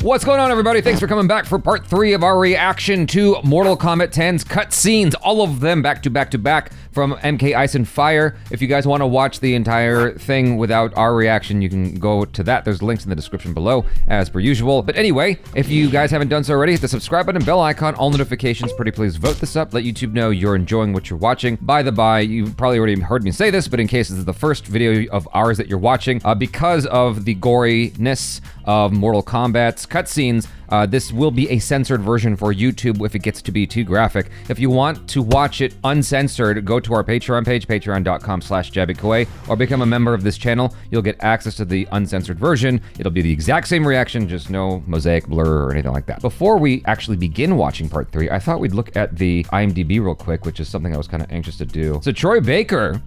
What's going on, everybody? Thanks for coming back for part 3 of our reaction to Mortal Kombat 10's cutscenes. All of them back to back to back from MK Ice and Fire. If you guys want to watch the entire thing without our reaction, you can go to that. There's links in the description below, as per usual. But anyway, if you guys haven't done so already, hit the subscribe button, bell icon, all notifications. Pretty please vote this up. Let YouTube know you're enjoying what you're watching. By the by, you probably already heard me say this, but in case this is the first video of ours that you're watching, because of the goriness of Mortal Kombat's cutscenes, this will be a censored version for YouTube if it gets to be too graphic. If you want to watch it uncensored, go to our Patreon page, patreon.com/JabyKoay, or become a member of this channel. You'll get access to the uncensored version. It'll be the exact same reaction, just no mosaic, blur, or anything like that. Before we actually begin watching part 3, I thought we'd look at the IMDb real quick, which is something I was kind of anxious to do. So Troy Baker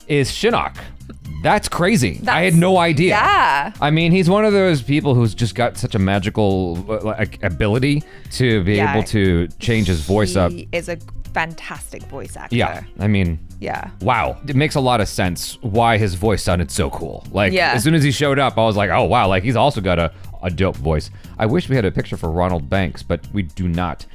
is Shinnok. That's crazy. I had no idea. Yeah. I mean, he's one of those people who's just got such a magical ability to be able to change his voice up. He is a fantastic voice actor. Yeah, I mean, yeah. Wow. It makes a lot of sense why his voice sounded so cool. Like, yeah. As soon as he showed up, I was like, oh, wow, like he's also got a dope voice. I wish we had a picture for Ronald Banks, but we do not.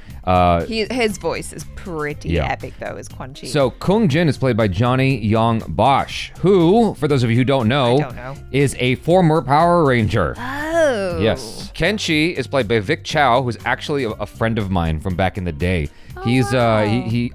His voice is pretty epic, though, is Quan Chi. So Kung Jin is played by Johnny Young Bosch, who, for those of you who don't know, is a former Power Ranger. Oh. Yes. Kenshi is played by Vic Chow, who's actually a friend of mine from back in the day. Oh, He's wow.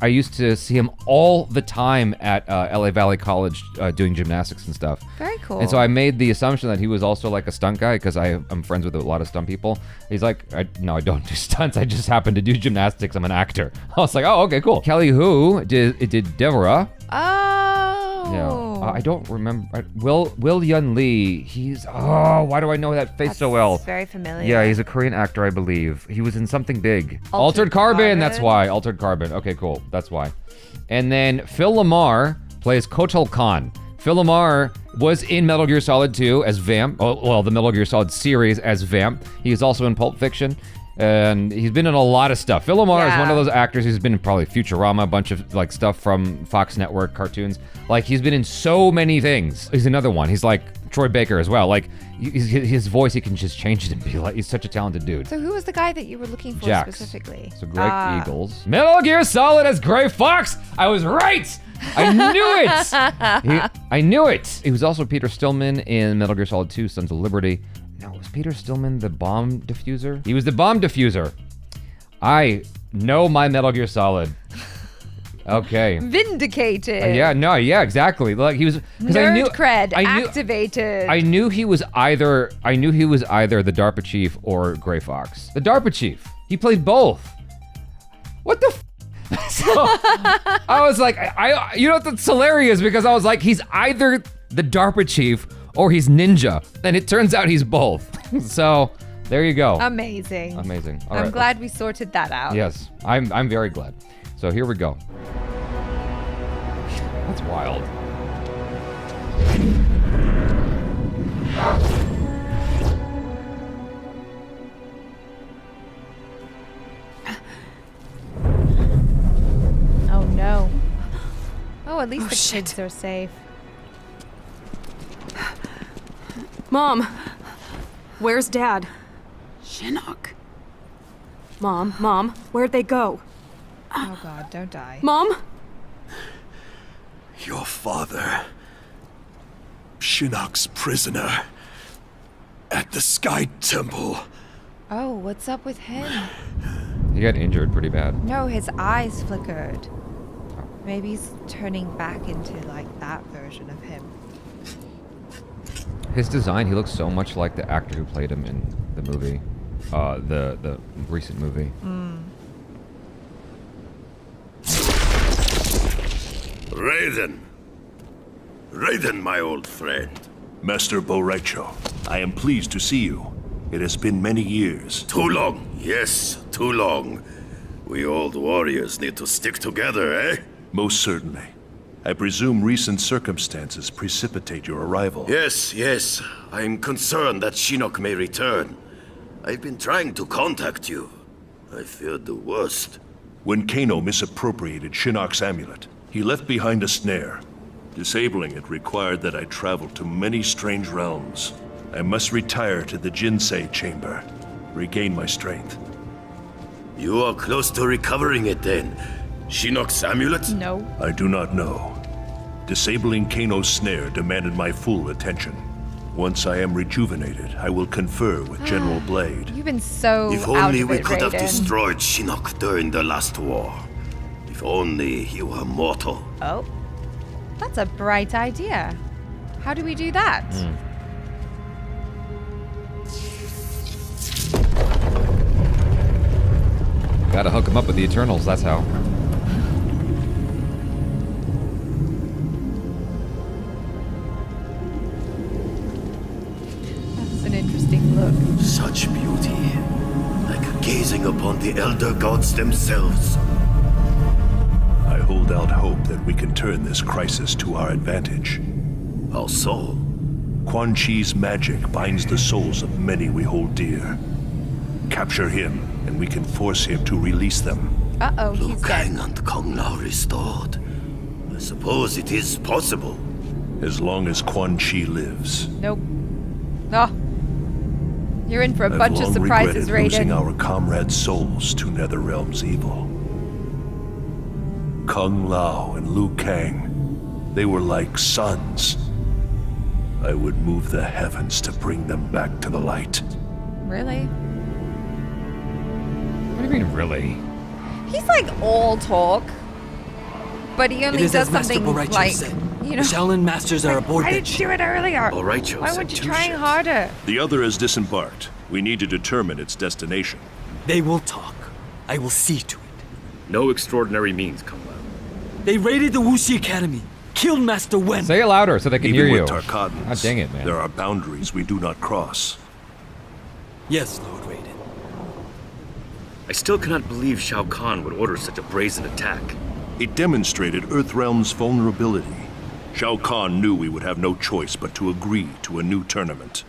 I used to see him all the time at LA Valley College doing gymnastics and stuff. Very cool. And so I made the assumption that he was also like a stunt guy because I'm friends with a lot of stunt people. He's like, no, I don't do stunts. I just happen to do gymnastics. I'm an actor. I was like, oh, okay, cool. Kelly Hu did Deborah. Oh. Yeah. I don't remember. Will Yun Lee. He's, why do I know that face so well? Very familiar. Yeah, he's a Korean actor, I believe. He was in something big. Altered Carbon, that's why. Altered Carbon. Okay, cool. That's why. And then Phil Lamar plays Kotal Khan. Phil Lamar was in Metal Gear Solid 2 as Vamp. Oh, well, the Metal Gear Solid series as Vamp. He is also in Pulp Fiction. And he's been in a lot of stuff. Phil Lamar is one of those actors who's been in probably Futurama, a bunch of like stuff from Fox Network cartoons. Like he's been in so many things. He's another one. He's like Troy Baker as well. Like his voice, he can just change it and be like, he's such a talented dude. So who was the guy that you were looking for specifically? So Greg Eagles. Metal Gear Solid as Gray Fox. I was right. I knew it. I knew it. He was also Peter Stillman in Metal Gear Solid 2, Sons of Liberty. No, was Peter Stillman the bomb diffuser? He was the bomb diffuser. I know my Metal Gear Solid. Okay. Vindicated. Yeah, exactly. Like he was nerd cred activated. I knew he was either the DARPA chief or Gray Fox. The DARPA chief. He played both. What the So I was like, you know that's hilarious because I was like, he's either the DARPA chief or he's ninja, and it turns out he's both. So there you go. Amazing. Amazing. All I'm right, glad we sorted that out. Yes, I'm very glad. So here we go. That's wild. Oh no. Oh, at least the kids are safe. Mom, where's Dad? Shinnok. Mom, where'd they go? Oh God, don't die. Mom? Your father, Shinnok's prisoner, at the Sky Temple. Oh, what's up with him? He got injured pretty bad. No, his eyes flickered. Maybe he's turning back into like that version of him. His design, he looks so much like the actor who played him in the movie, the recent movie. Raiden, my old friend. Master Boraicho, I am pleased to see you. It has been many years. Too long, yes, too long. We old warriors need to stick together, eh? Most certainly. I presume recent circumstances precipitate your arrival. Yes. I'm concerned that Shinnok may return. I've been trying to contact you. I feared the worst. When Kano misappropriated Shinnok's amulet, he left behind a snare. Disabling it required that I travel to many strange realms. I must retire to the Jinsei chamber. regain my strength. You are close to recovering it then. Shinnok's amulet? No. I do not know. Disabling Kano's snare demanded my full attention. Once I am rejuvenated, I will confer with General Blade. You've been so If out only of we it, could have Raiden. destroyed Shinnok during the last war. If only he were mortal. Oh, that's a bright idea. How do we do that? Gotta hook him up with the Eternals, that's how. That's an interesting look. Such beauty. Like gazing upon the elder gods themselves. I hold out hope that we can turn this crisis to our advantage. How so? Quan Chi's magic binds the souls of many we hold dear. Capture him, and we can force him to release them. Uh-oh, Liu he's Kang dead. and Kung Lao restored. I suppose it is possible. As long as Quan Chi lives. Nope. Oh. You're in for a I've bunch of long surprises, regretted losing Raiden. our comrades' souls to Netherrealm's evil. Kung Lao and Liu Kang, they were like suns. I would move the heavens to bring them back to the light. Really? What do you mean, really? He's like all talk, but he It only is does as Master something Boraicho like, said. you The know. Shaolin Masters are aboard Why that didn't you ship. do it earlier? Boraicho Why said weren't you 2 trying ships. harder? The other is disembarked. We need to determine its destination. They will talk. I will see to it. No extraordinary means, Kung Lao. They raided the Wuxi Academy, killed Master Wen. Say it louder so they can Even hear you. with Tarkatans, God dang it, man. there are boundaries we do not cross. Yes, Lord Raiden. I still cannot believe Shao Kahn would order such a brazen attack. It demonstrated Earthrealm's vulnerability. Shao Kahn knew we would have no choice but to agree to a new tournament.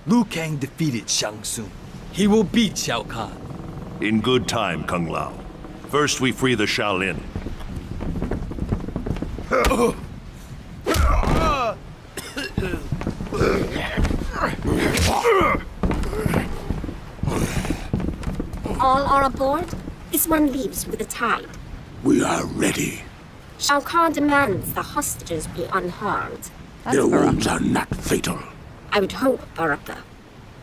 Liu Kang defeated Shang Tsung. He will beat Shao Kahn. In good time, Kung Lao. First we free the Shaolin. All are aboard? This one leaves with the tide. We are ready. Shao Kahn demands the hostages be unharmed. That's Their Baraka. wounds are not fatal. I would hope, Baraka.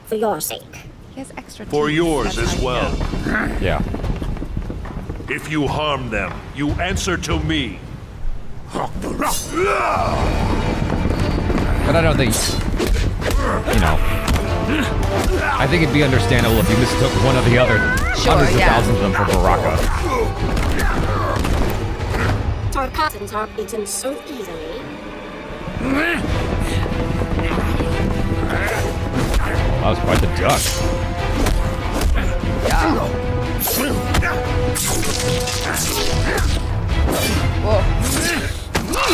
For your sake. He has extra For teeth, yours that's as how you well. know. Yeah. If you harm them, you answer to me. But I don't think, you know, I think it'd be understandable if you mistook one or the other. Sure, Hundreds of yeah. thousands of them for Baraka. Tarkatans are beaten so easily. That was quite the duck. Whoa.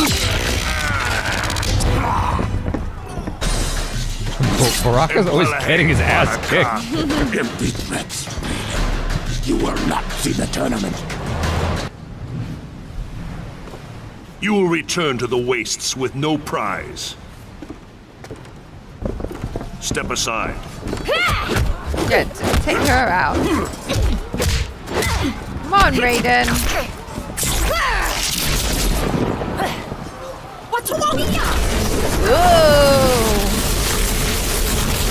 Baraka's always getting his ass kicked. Empty threats. You will not see the tournament. You will return to the wastes with no prize. Step aside. Good. Take her out. Come on, Raiden. What's wrong with you? Ooh.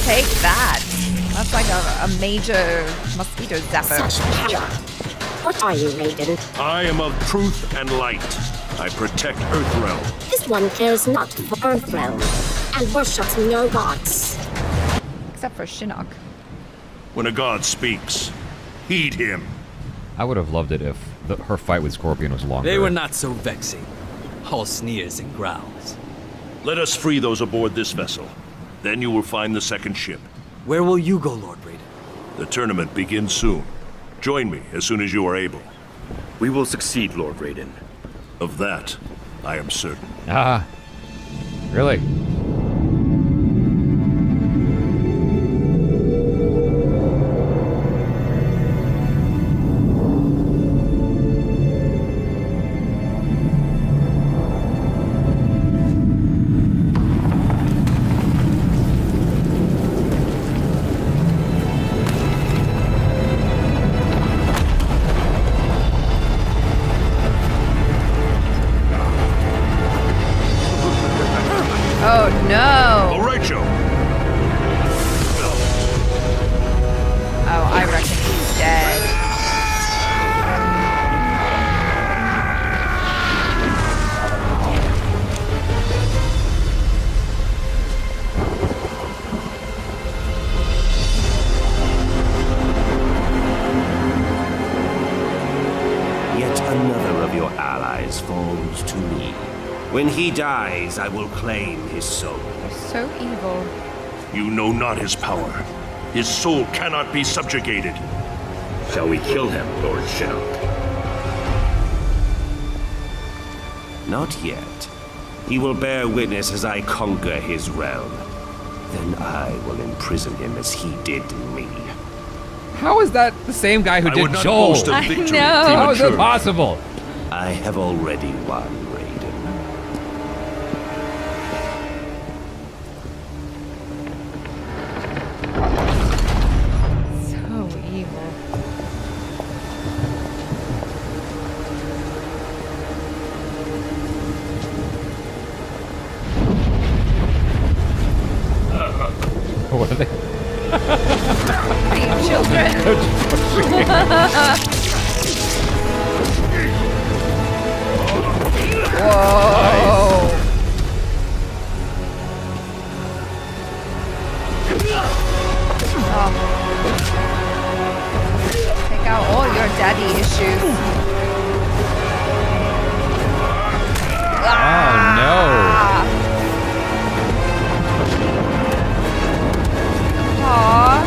Take that. That's like a major mosquito zapper. Such power. What are you, Raiden? I am of truth and light. I protect Earthrealm. This one cares not for Earthrealm and worships no gods. Except for Shinnok. When a god speaks, heed him. I would have loved it if her fight with Scorpion was longer. They were not so vexing. All sneers and growls. Let us free those aboard this vessel. Then you will find the second ship. Where will you go, Lord Raiden? The tournament begins soon. Join me as soon as you are able. We will succeed, Lord Raiden. Of that, I am certain. Ah. Really? belongs to me. When he dies, I will claim his soul. So evil. You know not his power. His soul cannot be subjugated. Shall we kill him, Lord Shinnok? Not yet. He will bear witness as I conquer his realm. Then I will imprison him as he did me. How is that the same guy who I did would not Joel? boast of I victory know. How is it prematurely. possible? I have already won, Raiden. So evil. What are they? Are you children? Whoa. Oh. Take out all your daddy issues. Oh no. Aww.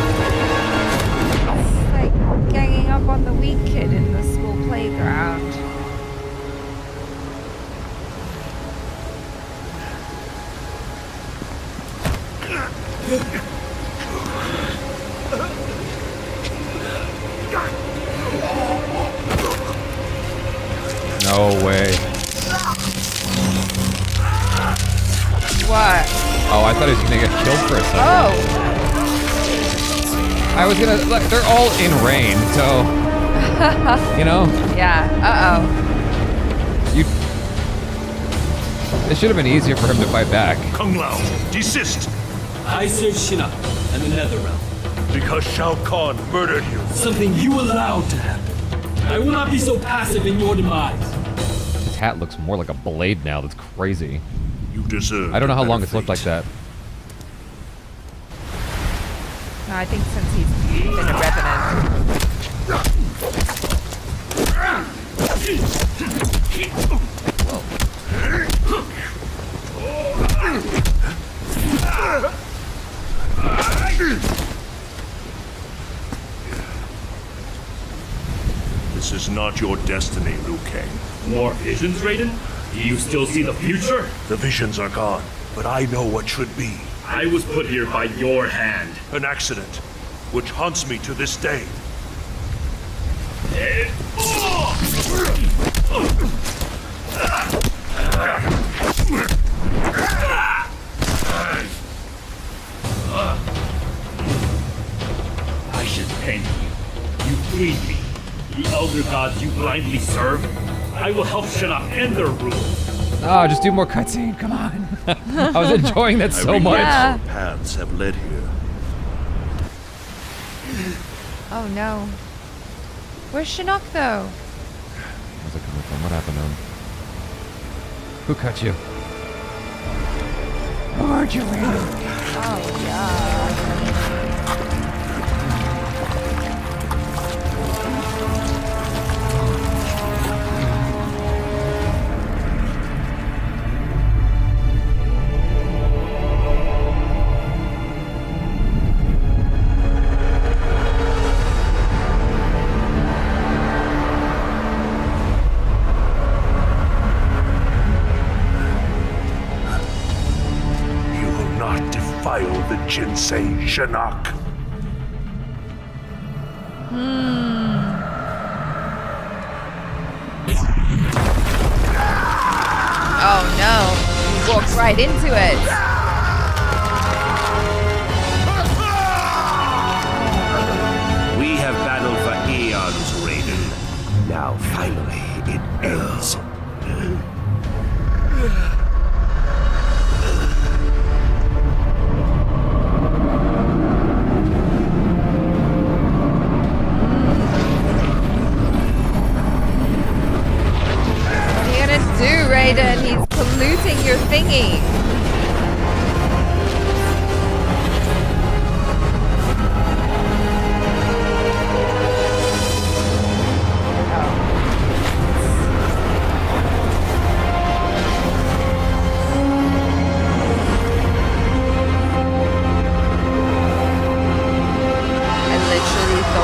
It's like ganging up on the weak kid in the school playground. No way. What? Oh, I thought he was gonna get killed for a second. Oh. I was gonna. Look, they're all in rain, so you know. Yeah. Uh-oh. You. It should have been easier for him to fight back. Kung Lao, desist! I serve Shinnok and the Netherrealm. Because Shao Kahn murdered you. Something you allowed to happen. I will not be so passive in your demise. His hat looks more like a blade now. That's crazy. You deserve I don't know how a long better it's looked like fate. that. No, I think since he's been a revenant. This is not your destiny, Liu Kang. More visions, Raiden? Do you still see the future? The visions are gone, but I know what should be. I was put here by your hand. An accident, which haunts me to this day. I should thank you. You freed me. The elder gods you blindly serve. I will help Shinnok end their rule. Oh, just do more cutscene. Come on. I was enjoying that so I much. Yeah. regret your paths have led here. Oh no. Where's Shinnok though? Where's it coming from? What happened to him? Who cut you? Who hurt you, Raiden? Oh yeah. The Jinsei Shinnok. Oh no. He walked right into it. We have battled for eons, Raiden. Now, finally, it ends. What are you gonna do, Raiden? He's polluting your thingy.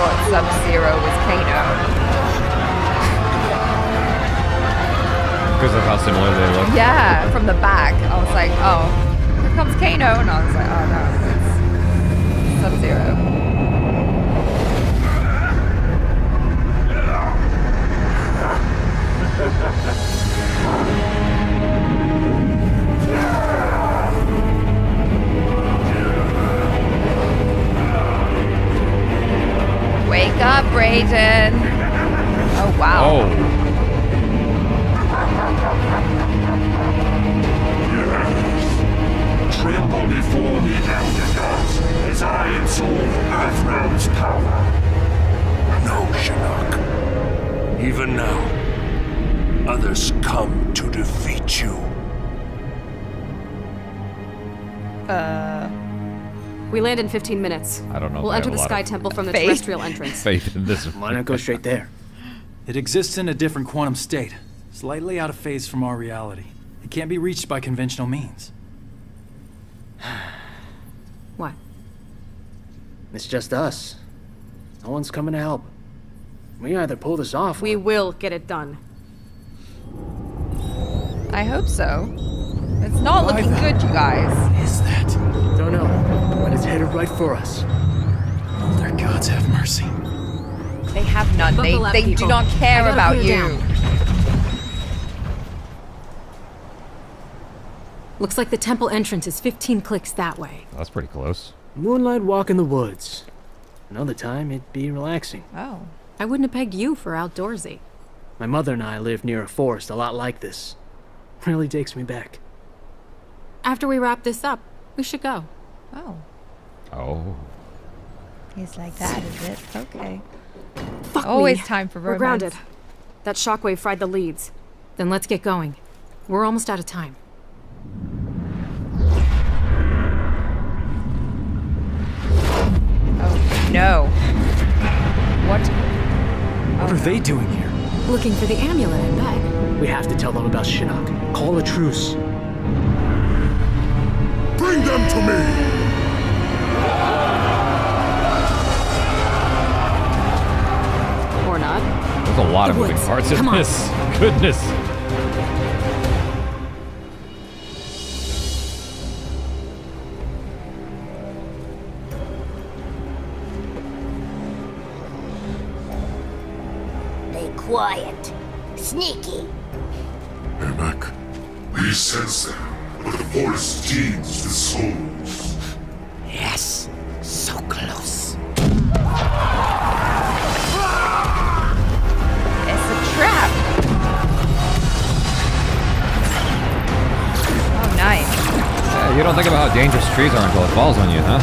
thought Sub-Zero was Kano. Because of how similar they look. Yeah, from the back. I was like, oh, here comes Kano. And I was like, oh no, it's Sub-Zero. Wake up, Raiden. Oh, wow. Oh. Tremble before me, Elder Gods, as I absorb Earthrealm's power. No, Shinnok. Even now, others come to defeat you. We land in 15 minutes. I don't know. We'll if I enter have the a lot Sky of Temple from the faith. terrestrial entrance. faith in this. Why not go straight there? It exists in a different quantum state, slightly out of phase from our reality. It can't be reached by conventional means. What? It's just us. No one's coming to help. We either pull this off We will get it done. I hope so. It's not looking good, you guys. Is that? Don't know, but it's headed right for us. Elder gods have mercy. They have none. Buckle up, They do people. not I care gotta about put it you. down. Looks like the temple entrance is 15 clicks that way. That's pretty close. Moonlight walk in the woods. Another time, it'd be relaxing. Oh. I wouldn't have pegged you for outdoorsy. My mother and I lived near a forest a lot like this. Really takes me back. After we wrap this up, we should go. Oh. Oh. He's like, that is it? Okay. Fuck Always me. time for We're romance. grounded. That shockwave fried the leads. Then let's get going. We're almost out of time. Oh, no. What? What are they doing here? Looking for the amulet, I bet. We have to tell them about Shinnok. Call a truce. Bring them to me! Or not. There's a lot of moving woods. parts in Come on. this. Goodness. Be quiet. Sneaky. Ermac, we sense them, but the forest teems with souls. Yes, so close. It's a trap. Oh, nice. Yeah, you don't think about how dangerous trees are until it falls on you, huh?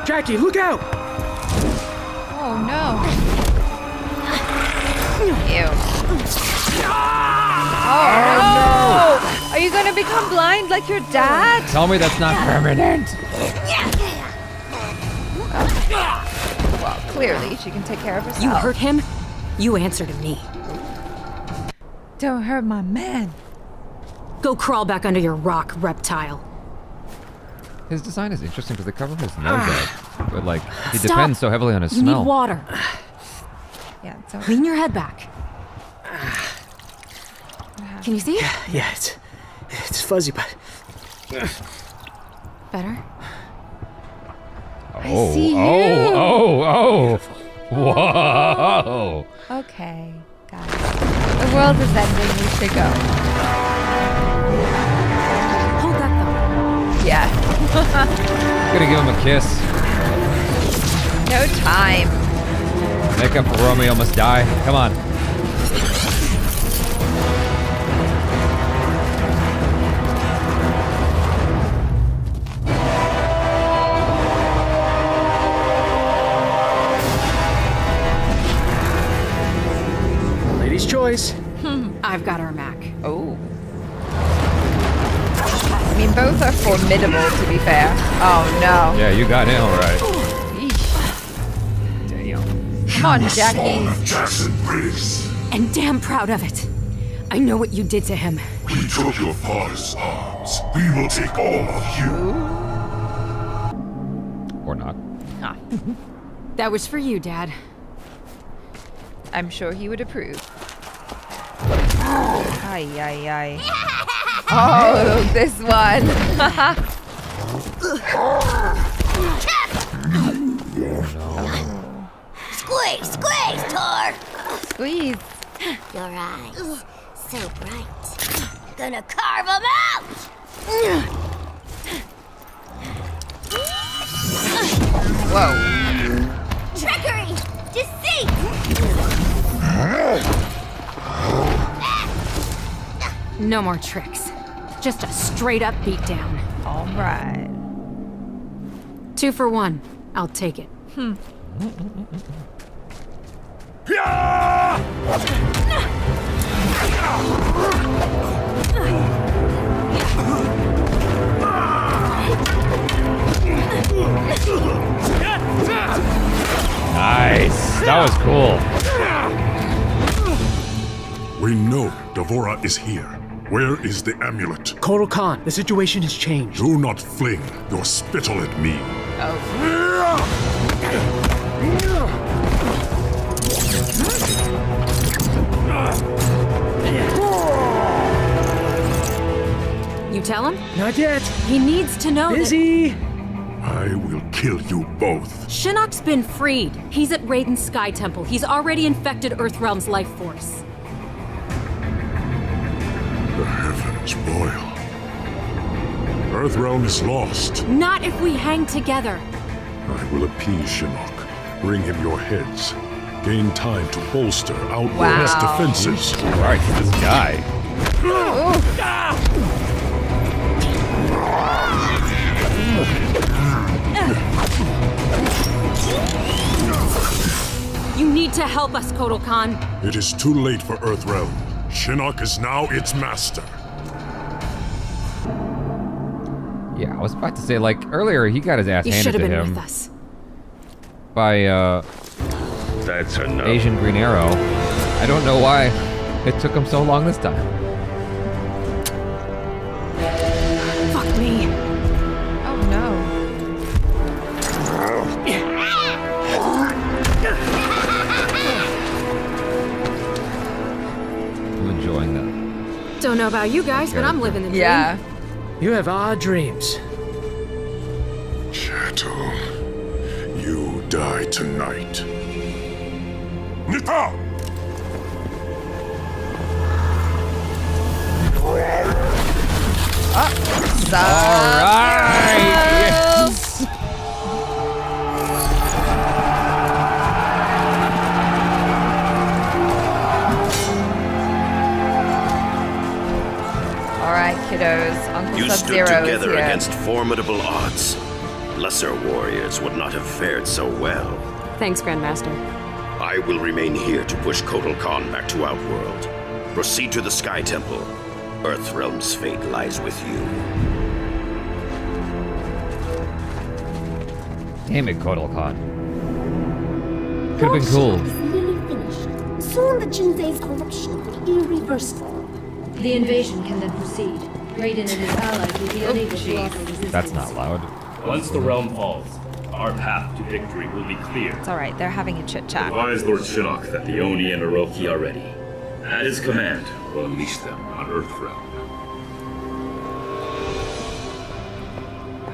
Jacqui, look out! Oh, no. Ew. Oh, no! Are you gonna become blind like your dad? Tell me that's not permanent. Well, clearly she can take care of herself. You hurt him, you answer to me. Don't hurt my man. Go crawl back under your rock, reptile. His design is interesting because they cover his nose up. But, like, he Stop. depends so heavily on his You smell. need water. Yeah, so Lean your head back. Can you see? Yeah, it's fuzzy, but Better? Oh, see you. oh. Whoa. okay, guys. The world is ending. We should go. Hold that thought. Yeah. Gonna give him a kiss. No time. Make up for Romeo must die. Come on. lady's choice. I've got our Mac. Oh. I mean, both are formidable, to be fair. Oh, no. Yeah, you got him all right. Yeesh. Come on, Jacqui. Jacqui Briggs. And damn proud of it. I know what you did to him. We took your father's arms. We will take all of you. Or not. Ah, That was for you, Dad. I'm sure he would approve. Ay, ay, ay. Oh, this one. Squeeze, squeeze, Tor! Squeeze. Your eyes, so bright. Gonna carve them out! Whoa. Trickery! Deceit! No more tricks. Just a straight up beatdown. All right. 2 for 1. I'll take it. Nice. That was cool. We know Devora is here. Where is the amulet? Kotal Khan, the situation has changed. Do not fling your spittle at me. You tell him? Not yet. He needs to know Busy. I will kill you both. that Shinnok's been freed. He's at Raiden's Sky Temple. He's already infected Earthrealm's life force. The heavens boil. Earthrealm is lost. Not if we hang together. I will appease Shinnok. Bring him your heads. Gain time to bolster Outworld's defenses. Right, this guy. You need to help us, Kotal Khan. It is too late for Earthrealm. Shinnok is now its master. Yeah, I was about to say, like, earlier he got his ass You handed should have to been him with us. by, That's enough. Asian Green Arrow. I don't know why it took him so long this time. Fuck me. Oh no. I'm enjoying that. Don't know about you guys, but I'm living the dream. Yeah. You have odd dreams. Chattel, you die tonight. Nita! Yes! All right, kiddos. Uncle You stood Sub-Zero is together here. against formidable odds. Lesser warriors would not have fared so well. Thanks, Grandmaster. I will remain here to push Kotal Khan back to Outworld. Proceed to the Sky Temple. Earthrealm's fate lies with you. Damn it, Kotal Khan. Could have been cool. Is nearly finished. Soon the Jinsei's corruption will be irreversible. The invasion can then proceed. Raiden and his allies will be unable to offer resistance. That's not loud. Once the realm falls, our path to victory will be clear. It's all right. They're having a chit chat. Advise Lord Shinnok that the Oni and Orochi are ready. At his command, we'll unleash them on Earthrealm.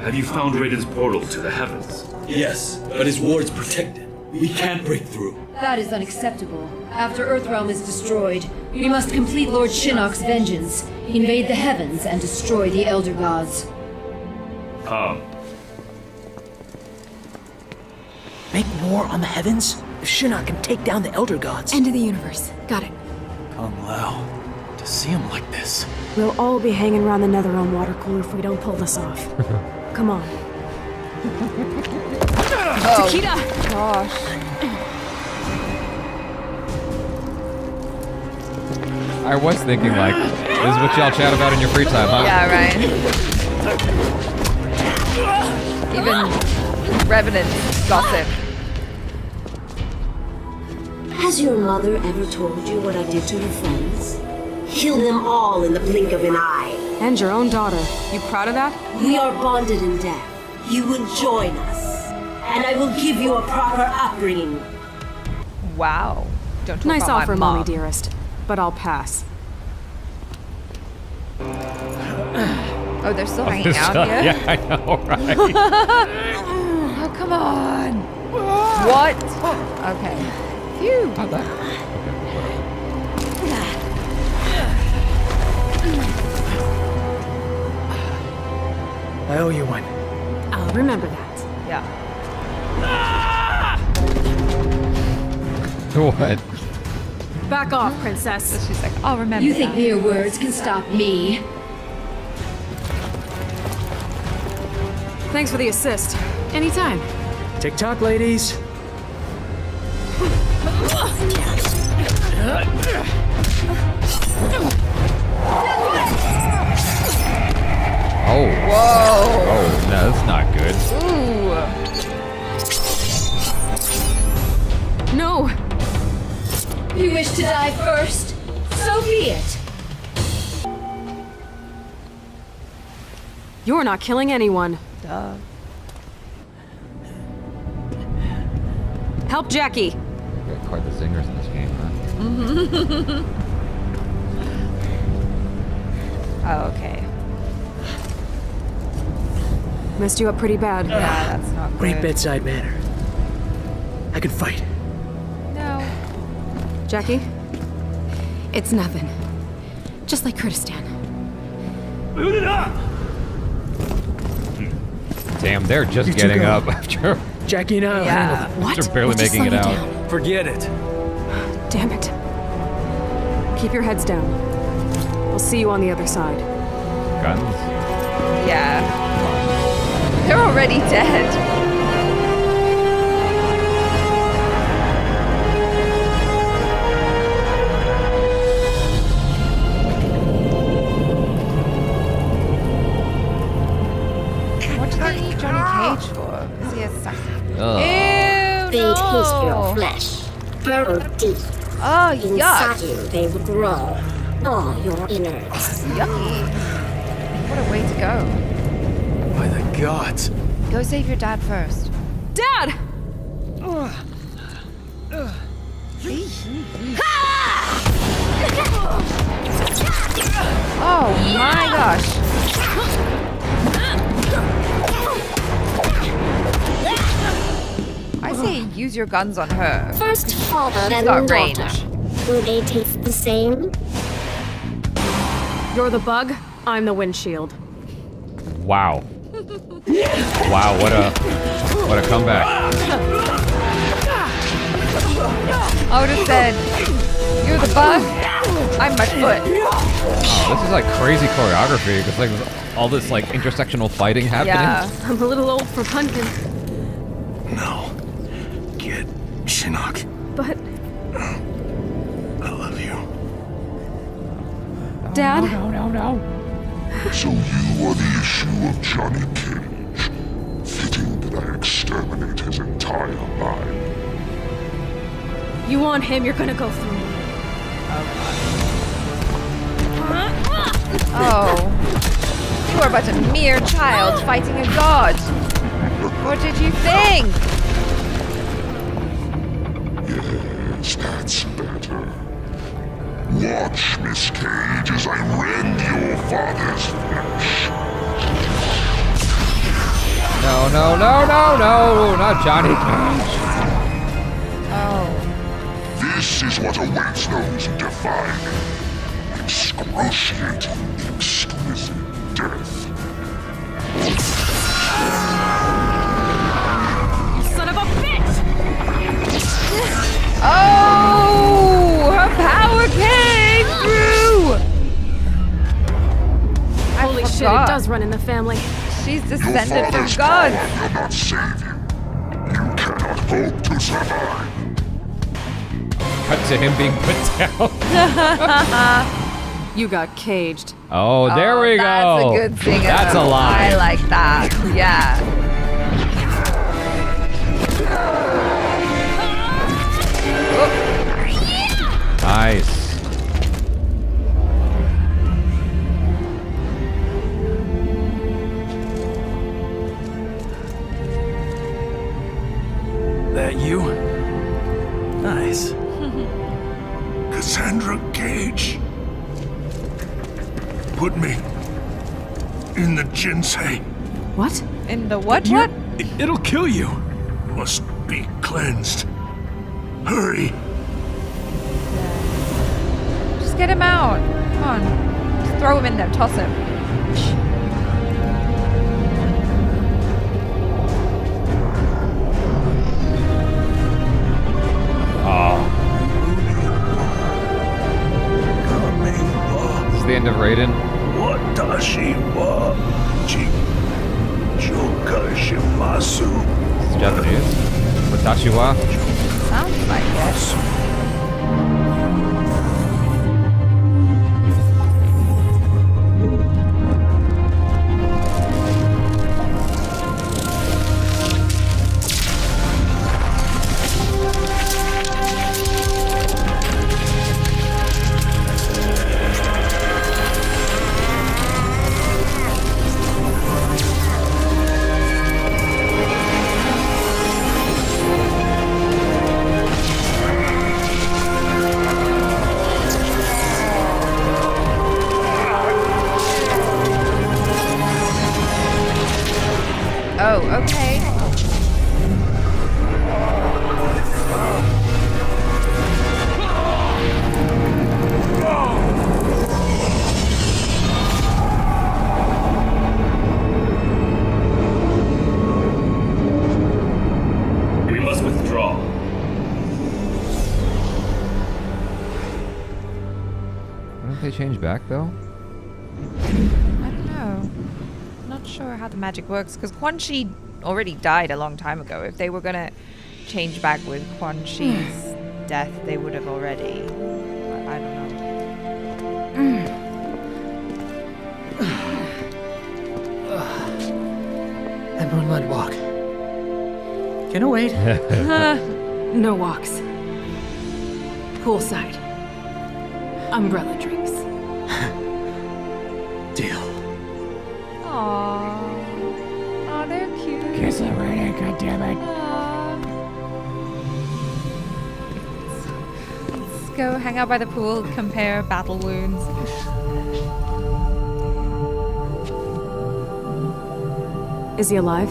Have you found Raiden's portal to the heavens? Yes, but his ward's protected. We can't break through. That is unacceptable. After Earthrealm is destroyed, we must complete Lord Shinnok's vengeance, invade the heavens, and destroy the Elder Gods. Make war on the heavens? If Shinnok can take down the Elder Gods. End of the universe. Got it. Kung Lao, to see him like this. We'll all be hanging around the Netherrealm water cooler if we don't pull this off. Come on. Oh, Takeda! gosh. I was thinking, like, this is what y'all chat about in your free time, huh? Yeah, right. Even Revenant gossip. Has your mother ever told you what I did to her friends? Killed them all in the blink of an eye. And your own daughter. You proud of that? We are bonded in death. You will join us. And I will give you a proper upbringing. Wow. Don't talk Nice about offer, my mom. Mommy dearest. But I'll pass. Oh, they're still hanging out here? Yeah, I know, right? Oh, come on. What? Okay. Phew. Not that. I owe you one. I'll remember that. Yeah. What? Back off, princess. So she's like, I'll remember You think that. mere words can stop me? Thanks for the assist. Anytime. TikTok, ladies. Oh. Whoa. Oh, no, that's not good. Ooh. No! You wish to die first? So be it. You're not killing anyone. Duh. Help Jacqui. Got quite the singers in this game, huh? Oh, okay. Messed you up pretty bad. Yeah, that's not Great good. bedside manner. I can fight. No. Jacqui? It's nothing. Just like Kurdistan. Damn, they're just You two getting go. up after Jacqui and I'll handle it. What? they're barely We'll just making it slow you out. down. Forget it. Damn it. Keep your heads down. I'll see you on the other side. Guns. Yeah. They're already dead. What do they need Johnny Cage for? Is he a assassin? Ugh. Ew, They taste your no. flesh. Burrow deep. Oh, Inside yuck. you, they will grow. All your innards. Yucky. What a way to go. By the gods. Go save your dad first. Dad! Oh my gosh. I say use your guns on her. First father, then got daughter. range. Do they taste the same? You're the bug, I'm the windshield. Wow. Wow, what a comeback. I would have said, you're the bug, I'm my foot. Oh, this is like crazy choreography because like all this like intersectional fighting happening. Yeah. I'm a little old for pumpkin, No. Get Shinnok. but I love you. Dad? No. So you are the issue of Johnny Cage. Fitting that I exterminate his entire line. You want him, you're gonna go through me. Oh. You are but a mere child fighting a god. What did you think? Yes, that's better. Watch, Miss Cage, as I rend your father's flesh. No, not Johnny Cage. Oh. This is what awaits those who defy me. Excruciating, exquisite death. You son of a bitch! Oh! Her power came through! Holy shit, it does run in the family. She's descended from Father's gods. power cannot save you. You cannot hope to survive. Cut to him being put down. You got caged. Oh, there we go. That's a good singer. That's a line. I like that. Yeah. That you? Nice. Cassandra Cage. Put me in the Jinsei. What? In the what? It'll kill you. Must be cleansed. Hurry. Just get him out. Come on. Just throw him in there. Toss him. This is the end of Raiden. Watashi wa Joka Shimasu. It's Japanese. Watashi wa? Sounds like it. Oh, okay. We must withdraw. Don't they change back though? I don't know. Not sure how the magic works because Quan Chi already died a long time ago. If they were gonna change back with Quan Chi's death, they would have already. I don't know. That moonlight walk. Can I wait? No walks. Poolside. Umbrella drinks. Deal. Aww. Oh, they're cute. Kiss it, Raiden, goddammit. Let's go hang out by the pool, compare battle wounds. Is he alive?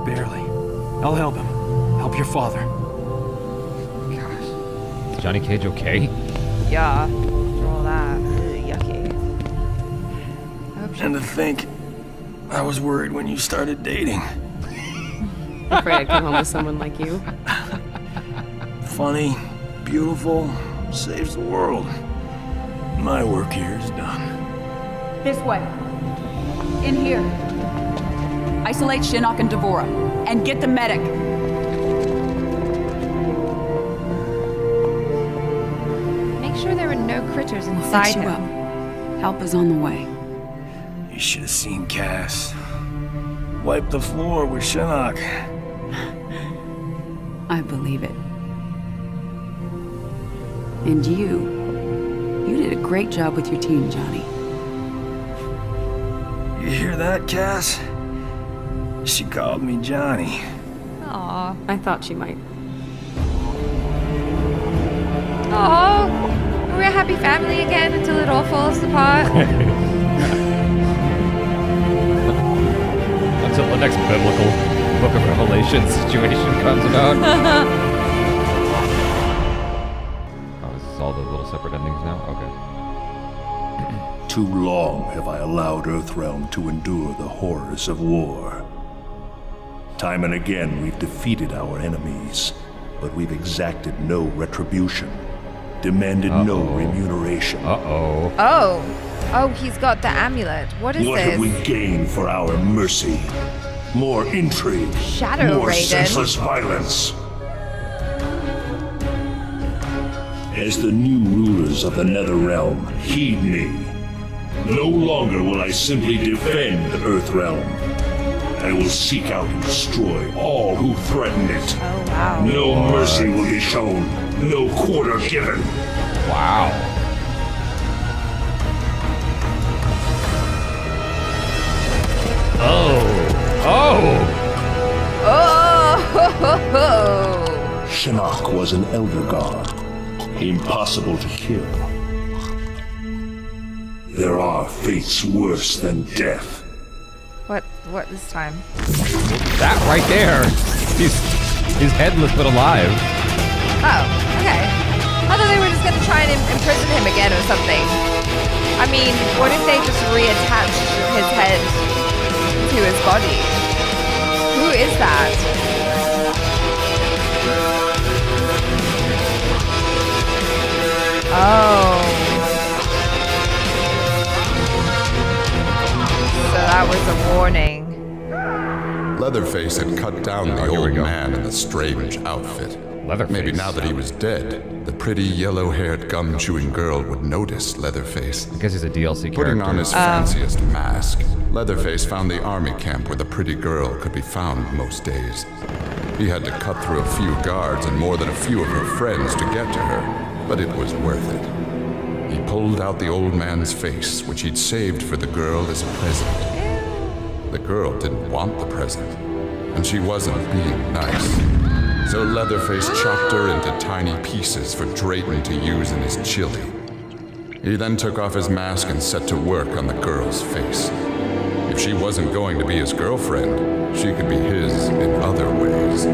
Barely. I'll help him. Help your father. Gosh. Is Johnny Cage okay? Yeah. After all that. Ugh, yucky. And to think, I was worried when you started dating. Afraid I'd come home with someone like you. Funny, beautiful, saves the world. My work here is done. This way. In here. Isolate Shinnok and Devora. And get the medic. Make sure there are no critters inside you him. up. Help is on the way. You should have seen Cass. Wipe the floor with Shinnok. I believe it. And you did a great job with your team, Johnny. You hear that, Cass? She called me Johnny. Aw. I thought she might. Aw. We're a happy family again until it all falls apart. Until the next biblical Book of Revelation situation comes about. Oh, this is all the little separate endings now? Okay. Too long have I allowed Earthrealm to endure the horrors of war. Time and again we've defeated our enemies, but we've exacted no retribution, demanded no remuneration. Uh-oh. Oh, he's got the amulet. What is What this? have we gained for our mercy? More intrigue, Shadow more Raiden. senseless violence. As the new rulers of the Netherrealm, heed me. No longer will I simply defend Earthrealm. I will seek out and destroy all who threaten it. Oh, wow. No mercy will be shown, no quarter given. Wow. Oh. Oh, ho, ho, ho. Shinnok was an Elder God, impossible to kill. There are fates worse than death. What this time? That right there. He's headless but alive. Oh, okay. I thought they were just gonna try and imprison him again or something. I mean, what if they just reattach his head to his body? Who is that? Oh. So that was a warning. Leatherface had cut down the old man in the strange outfit. Leatherface. Maybe now that he was dead, the pretty yellow-haired gum-chewing girl would notice Leatherface. I guess he's a DLC character. Putting on his fanciest mask, Leatherface found the army camp where the pretty girl could be found most days. He had to cut through a few guards and more than a few of her friends to get to her, but it was worth it. He pulled out the old man's face, which he'd saved for the girl as a present. The girl didn't want the present, and she wasn't being nice. So Leatherface chopped her into tiny pieces for Drayton to use in his chili. He then took off his mask and set to work on the girl's face. If she wasn't going to be his girlfriend, she could be his in other ways.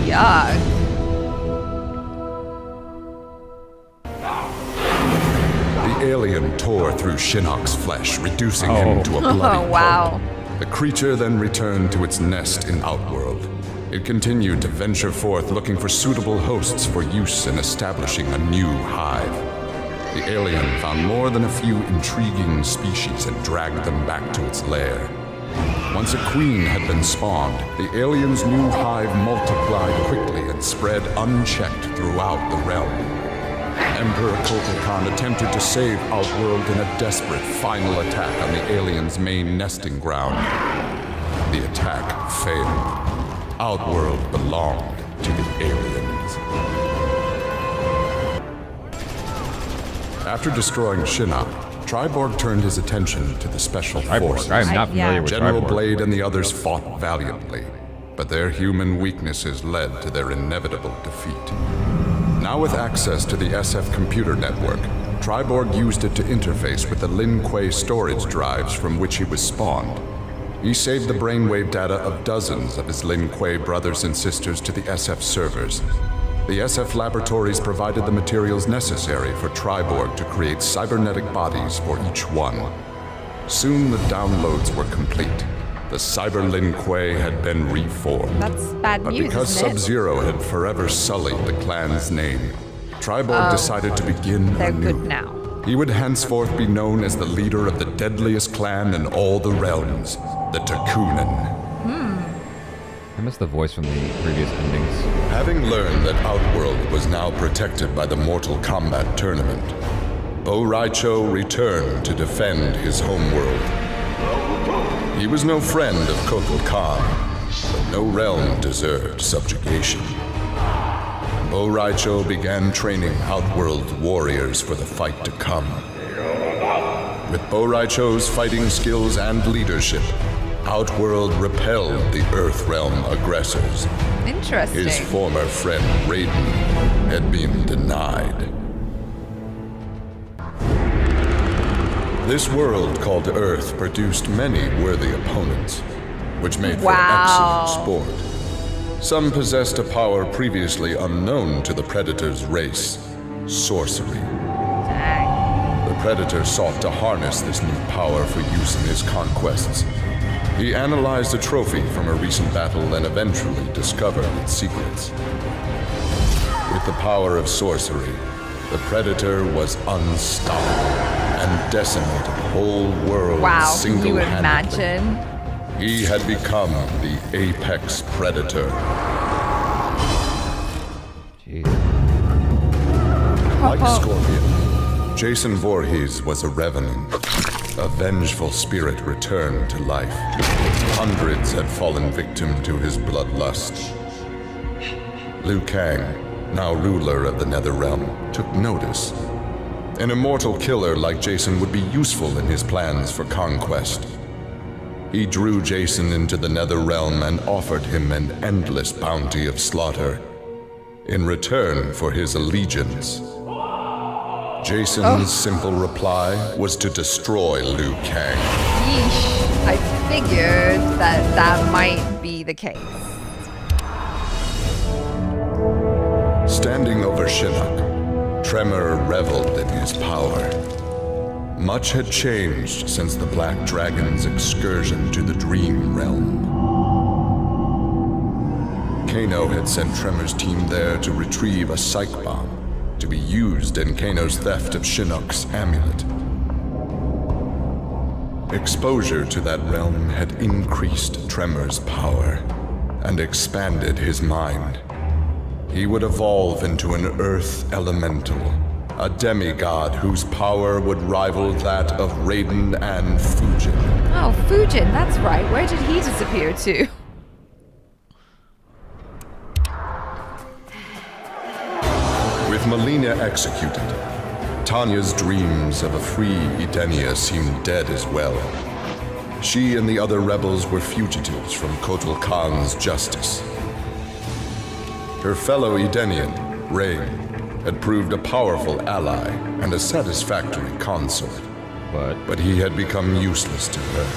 Yuck. The alien tore through Shinnok's flesh, reducing him to a bloody Oh, wow. pulp. The creature then returned to its nest in Outworld. It continued to venture forth looking for suitable hosts for use in establishing a new hive. The alien found more than a few intriguing species and dragged them back to its lair. Once a queen had been spawned, the alien's new hive multiplied quickly and spread unchecked throughout the realm. Emperor Kotal attempted to save Outworld in a desperate final attack on the alien's main nesting ground. The attack failed. Outworld belonged to the aliens. After destroying Shinnok, Triborg turned his attention to the Special Forces. I'm not familiar with General Triborg. Blade and the others fought valiantly, but their human weaknesses led to their inevitable defeat. Now with access to the SF computer network, Triborg used it to interface with the Lin Kuei storage drives from which he was spawned. He saved the brainwave data of dozens of his Lin Kuei brothers and sisters to the SF servers. The SF laboratories provided the materials necessary for Triborg to create cybernetic bodies for each one. Soon the downloads were complete. The Cyber Lin Kuei had been reformed. That's bad But news, because isn't it? Sub-Zero had forever sullied the clan's name, Triborg decided to begin They're anew. good now. He would henceforth be known as the leader of the deadliest clan in all the realms, the Takunin. I missed the voice from the previous endings. Having learned that Outworld was now protected by the Mortal Kombat tournament, Bo Raicho returned to defend his homeworld. He was no friend of Kotal Khan, but no realm deserved subjugation. Bo Raicho began training Outworld warriors for the fight to come. With Bo Raicho's fighting skills and leadership, Outworld repelled the Earthrealm aggressors. Interesting. His former friend Raiden had been denied. This world called Earth produced many worthy opponents, which made for excellent sport. Some possessed a power previously unknown to the Predator's race, sorcery. The Predator sought to harness this new power for use in his conquests. He analyzed a trophy from a recent battle and eventually discovered its secrets. With the power of sorcery, the Predator was unstoppable and decimated whole worlds Wow, can you single-handedly. imagine? He had become the apex predator. Like Scorpion, Jason Voorhees was a revenant. A vengeful spirit returned to life. Hundreds had fallen victim to his bloodlust. Liu Kang, now ruler of the Netherrealm, took notice. An immortal killer like Jason would be useful in his plans for conquest. he drew Jason into the Nether Realm and offered him an endless bounty of slaughter in return for his allegiance. Jason's simple reply was to destroy Liu Kang. Yeesh. I figured that might be the case. Standing over Shinnok, Tremor reveled in his power. Much had changed since the Black Dragon's excursion to the Dream Realm. Kano had sent Tremor's team there to retrieve a psych bomb to be used in Kano's theft of Shinnok's amulet. Exposure to that realm had increased Tremor's power and expanded his mind. He would evolve into an Earth Elemental, a demigod whose power would rival that of Raiden and Fujin. Oh, Fujin, that's right. Where did he disappear to? With Melina executed, Tanya's dreams of a free Edenia seemed dead as well. She and the other rebels were fugitives from Kotal Khan's justice. Her fellow Edenian, Rain, had proved a powerful ally and a satisfactory consort, but he had become useless to her.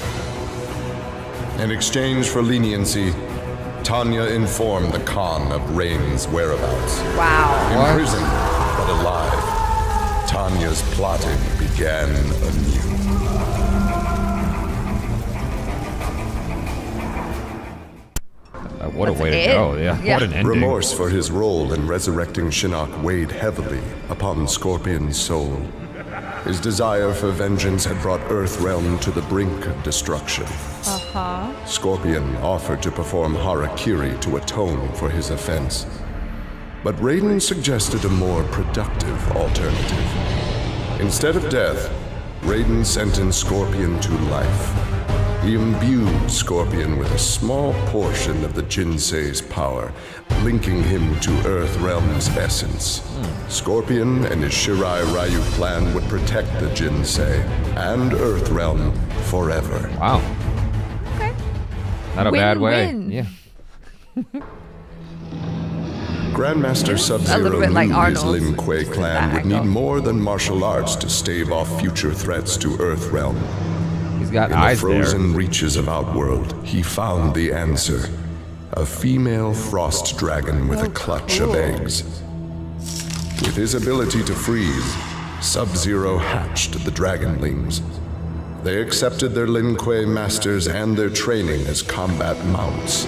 In exchange for leniency, Tanya informed the Khan of Rain's whereabouts. Wow. Imprisoned but alive, Tanya's plotting began anew. What a way to go, yeah. What an ending. Remorse for his role in resurrecting Shinnok weighed heavily upon Scorpion's soul. His desire for vengeance had brought Earthrealm to the brink of destruction. Scorpion offered to perform harakiri to atone for his offense. But Raiden suggested a more productive alternative. Instead of death, Raiden sentenced Scorpion to life. He imbued Scorpion with a small portion of the Jinsei's power, linking him to Earthrealm's essence. Scorpion and his Shirai Ryu clan would protect the Jinsei and Earthrealm forever. Wow. Okay. Not a bad way. Win-win. Yeah. Grandmaster Sub-Zero knew like his Arnold's Lin Kuei clan would need more than martial arts to stave off future threats to Earthrealm. He's got In eyes the frozen there. reaches of Outworld, he found the answer. A female frost dragon with a clutch of eggs. With his ability to freeze, Sub-Zero hatched the Dragonlings. They accepted their Lin Kuei masters and their training as combat mounts.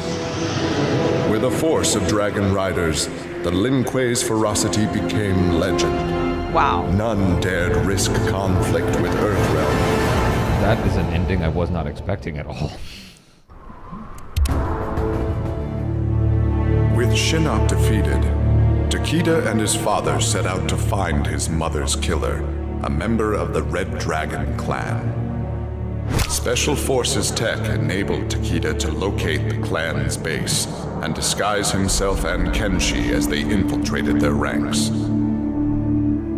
With a force of dragon riders, the Lin Kuei's ferocity became legend. Wow. None dared risk conflict with Earthrealm. That is an ending I was not expecting at all. With Shinnok defeated, Takeda and his father set out to find his mother's killer, a member of the Red Dragon clan. Special Forces tech enabled Takeda to locate the clan's base and disguise himself and Kenshi as they infiltrated their ranks.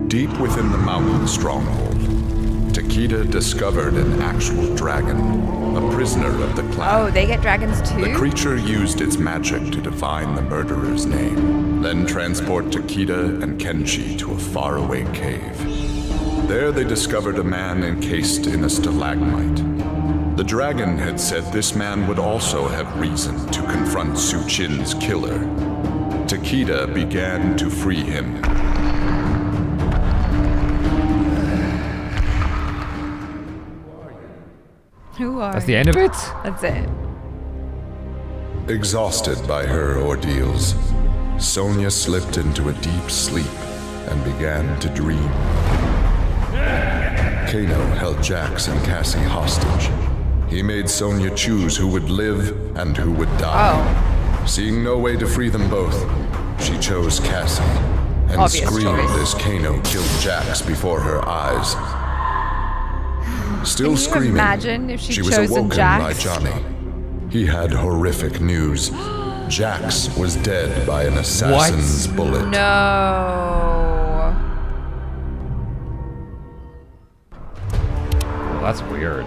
Deep within the mountain stronghold, Takeda discovered an actual dragon, a prisoner of the clan. Oh, they get dragons too? The creature used its magic to divine the murderer's name, then transport Takeda and Kenshi to a faraway cave. There they discovered a man encased in a stalagmite. The dragon had said this man would also have reason to confront Su Qin's killer. Takeda began to free him. Who are That's the end of it? That's it. Exhausted by her ordeals, Sonya slipped into a deep sleep and began to dream. Kano held Jax and Cassie hostage. He made Sonya choose who would live and who would die. Seeing no way to free them both, she chose Cassie and Obvious screamed choice. as Kano killed Jax before her eyes. Still Can you screaming, imagine if she'd she was chosen awoken Jax? by Johnny. He had horrific news. Jax was dead by an assassin's bullet. No. Well, that's weird.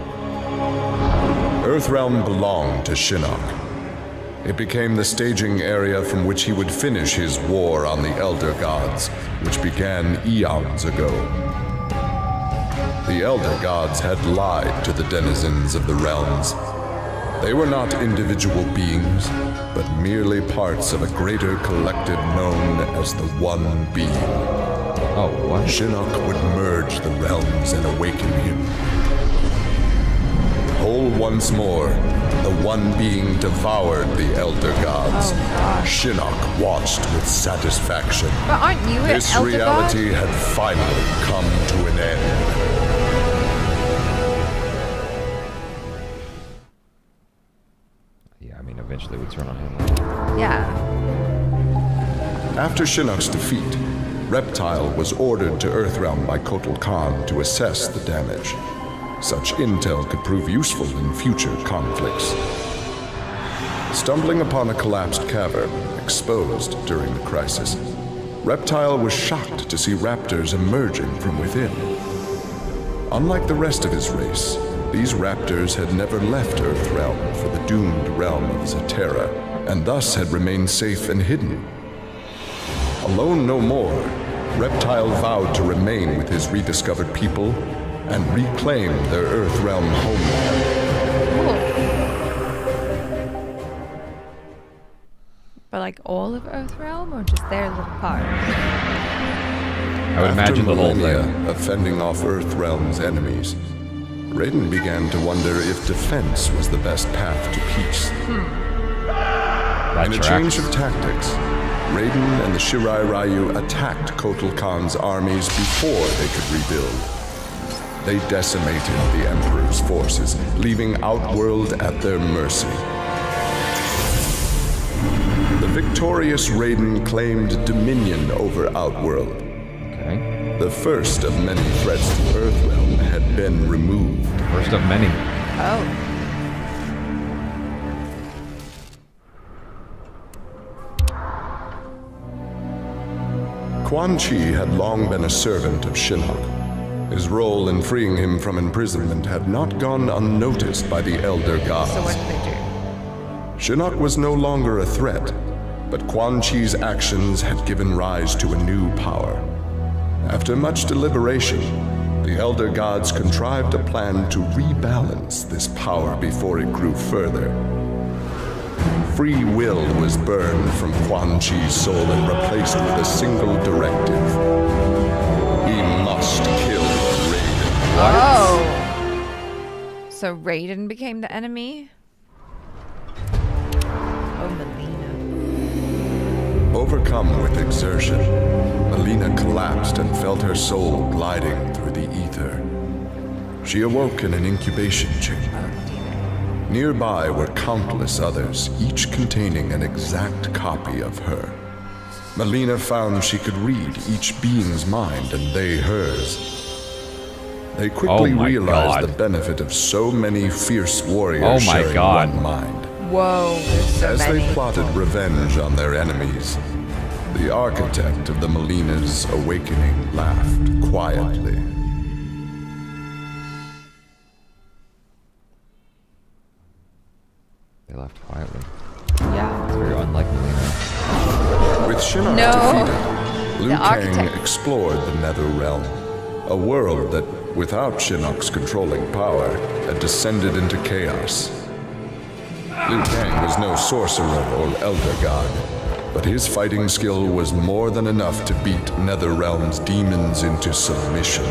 Earthrealm belonged to Shinnok. It became the staging area from which he would finish his war on the Elder Gods, which began eons ago. The Elder Gods had lied to the denizens of the realms. They were not individual beings, but merely parts of a greater collective known as the One Being. Oh, what? Shinnok would merge the realms and awaken him. Whole once more, the One Being devoured the Elder Gods. Shinnok watched with satisfaction. But aren't you an This Elder God? reality had finally come to an end. Yeah, I mean, eventually we turn on him. Yeah. After Shinnok's defeat, Reptile was ordered to Earthrealm by Kotal Khan to assess the damage. Such intel could prove useful in future conflicts. Stumbling upon a collapsed cavern, exposed during the crisis, Reptile was shocked to see raptors emerging from within. Unlike the rest of his race, these raptors had never left Earthrealm for the doomed realm of Achara, and thus had remained safe and hidden. Alone no more, Reptile vowed to remain with his rediscovered people and reclaim their Earthrealm homeland. But like all of Earthrealm or just their little part? I would imagine the whole millennia thing. of fending off Earthrealm's enemies, Raiden began to wonder if defense was the best path to peace. In a change of tactics, Raiden and the Shirai Ryu attacked Kotal Khan's armies before they could rebuild. They decimated the Emperor's forces, leaving Outworld at their mercy. The victorious Raiden claimed dominion over Outworld. Okay. The first of many threats to Earthrealm had been removed. First of many. Oh. Quan Chi had long been a servant of Shinnok. His role in freeing him from imprisonment had not gone unnoticed by the Elder Gods. So what did they do? Shinnok was no longer a threat, but Quan Chi's actions had given rise to a new power. After much deliberation, the Elder Gods contrived a plan to rebalance this power before it grew further. Free will was burned from Quan Chi's soul and replaced with a single directive. He must kill Raiden. Oh. So Raiden became the enemy? Oh, Melina. Overcome with exertion, Melina collapsed and felt her soul gliding through the ether. She awoke in an incubation chamber. Nearby were countless others, each containing an exact copy of her. Melina found she could read each being's mind and they hers. They quickly realized the benefit of so many fierce warriors sharing one mind. Whoa, there's so As many. they plotted revenge on their enemies, the architect of the Melina's awakening laughed quietly. They left quietly. Yeah. It's very unlike Melina. With Shinnok defeated, Liu Kang explored the Nether Realm, a world that, without Shinnok's controlling power, had descended into chaos. Liu Kang was no sorcerer or elder god, but his fighting skill was more than enough to beat Netherrealm's demons into submission.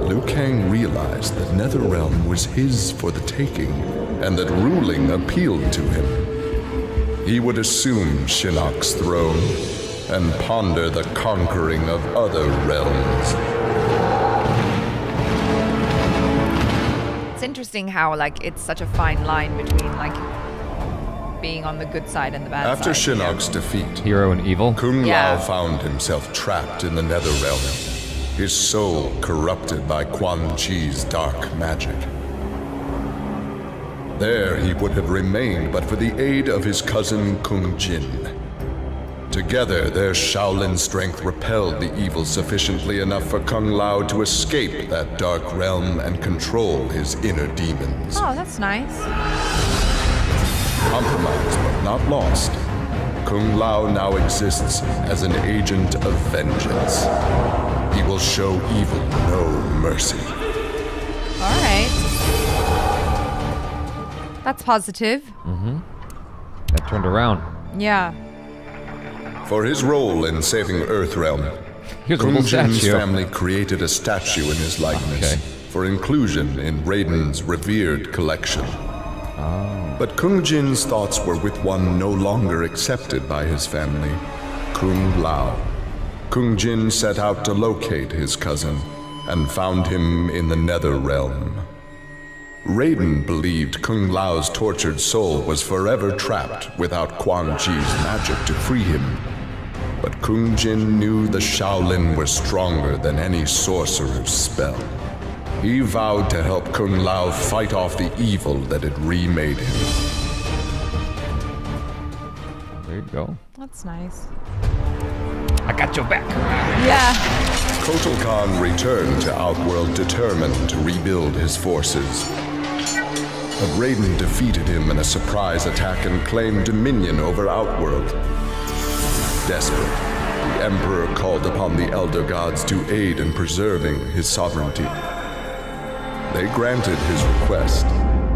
Liu Kang realized that Netherrealm was his for the taking, and that ruling appealed to him. He would assume Shinnok's throne and ponder the conquering of other realms. It's interesting how like it's such a fine line between like being on the good side and the bad After side. Shinnok's defeat, hero and evil, Kung Yeah. Lao found himself trapped in the Netherrealm, his soul corrupted by Quan Chi's dark magic. There he would have remained but for the aid of his cousin Kung Jin. Together, their Shaolin strength repelled the evil sufficiently enough for Kung Lao to escape that dark realm and control his inner demons. Oh, that's nice. Compromised but not lost, Kung Lao now exists as an agent of vengeance. He will show evil no mercy. All right. That's positive. Mm-hmm. That turned around. Yeah. For his role in saving Earthrealm, Kung Jin's family created a statue in his likeness for inclusion in Raiden's revered collection. But Kung Jin's thoughts were with one no longer accepted by his family, Kung Lao. Kung Jin set out to locate his cousin and found him in the Nether Realm. Raiden believed Kung Lao's tortured soul was forever trapped without Quan Chi's magic to free him. But Kung Jin knew the Shaolin were stronger than any sorcerer's spell. He vowed to help Kung Lao fight off the evil that had remade him. There you go. That's nice. I got your back. Yeah. Kotal Khan returned to Outworld determined to rebuild his forces. But Raiden defeated him in a surprise attack and claimed dominion over Outworld. Desperate, the Emperor called upon the Elder Gods to aid in preserving his sovereignty. They granted his request,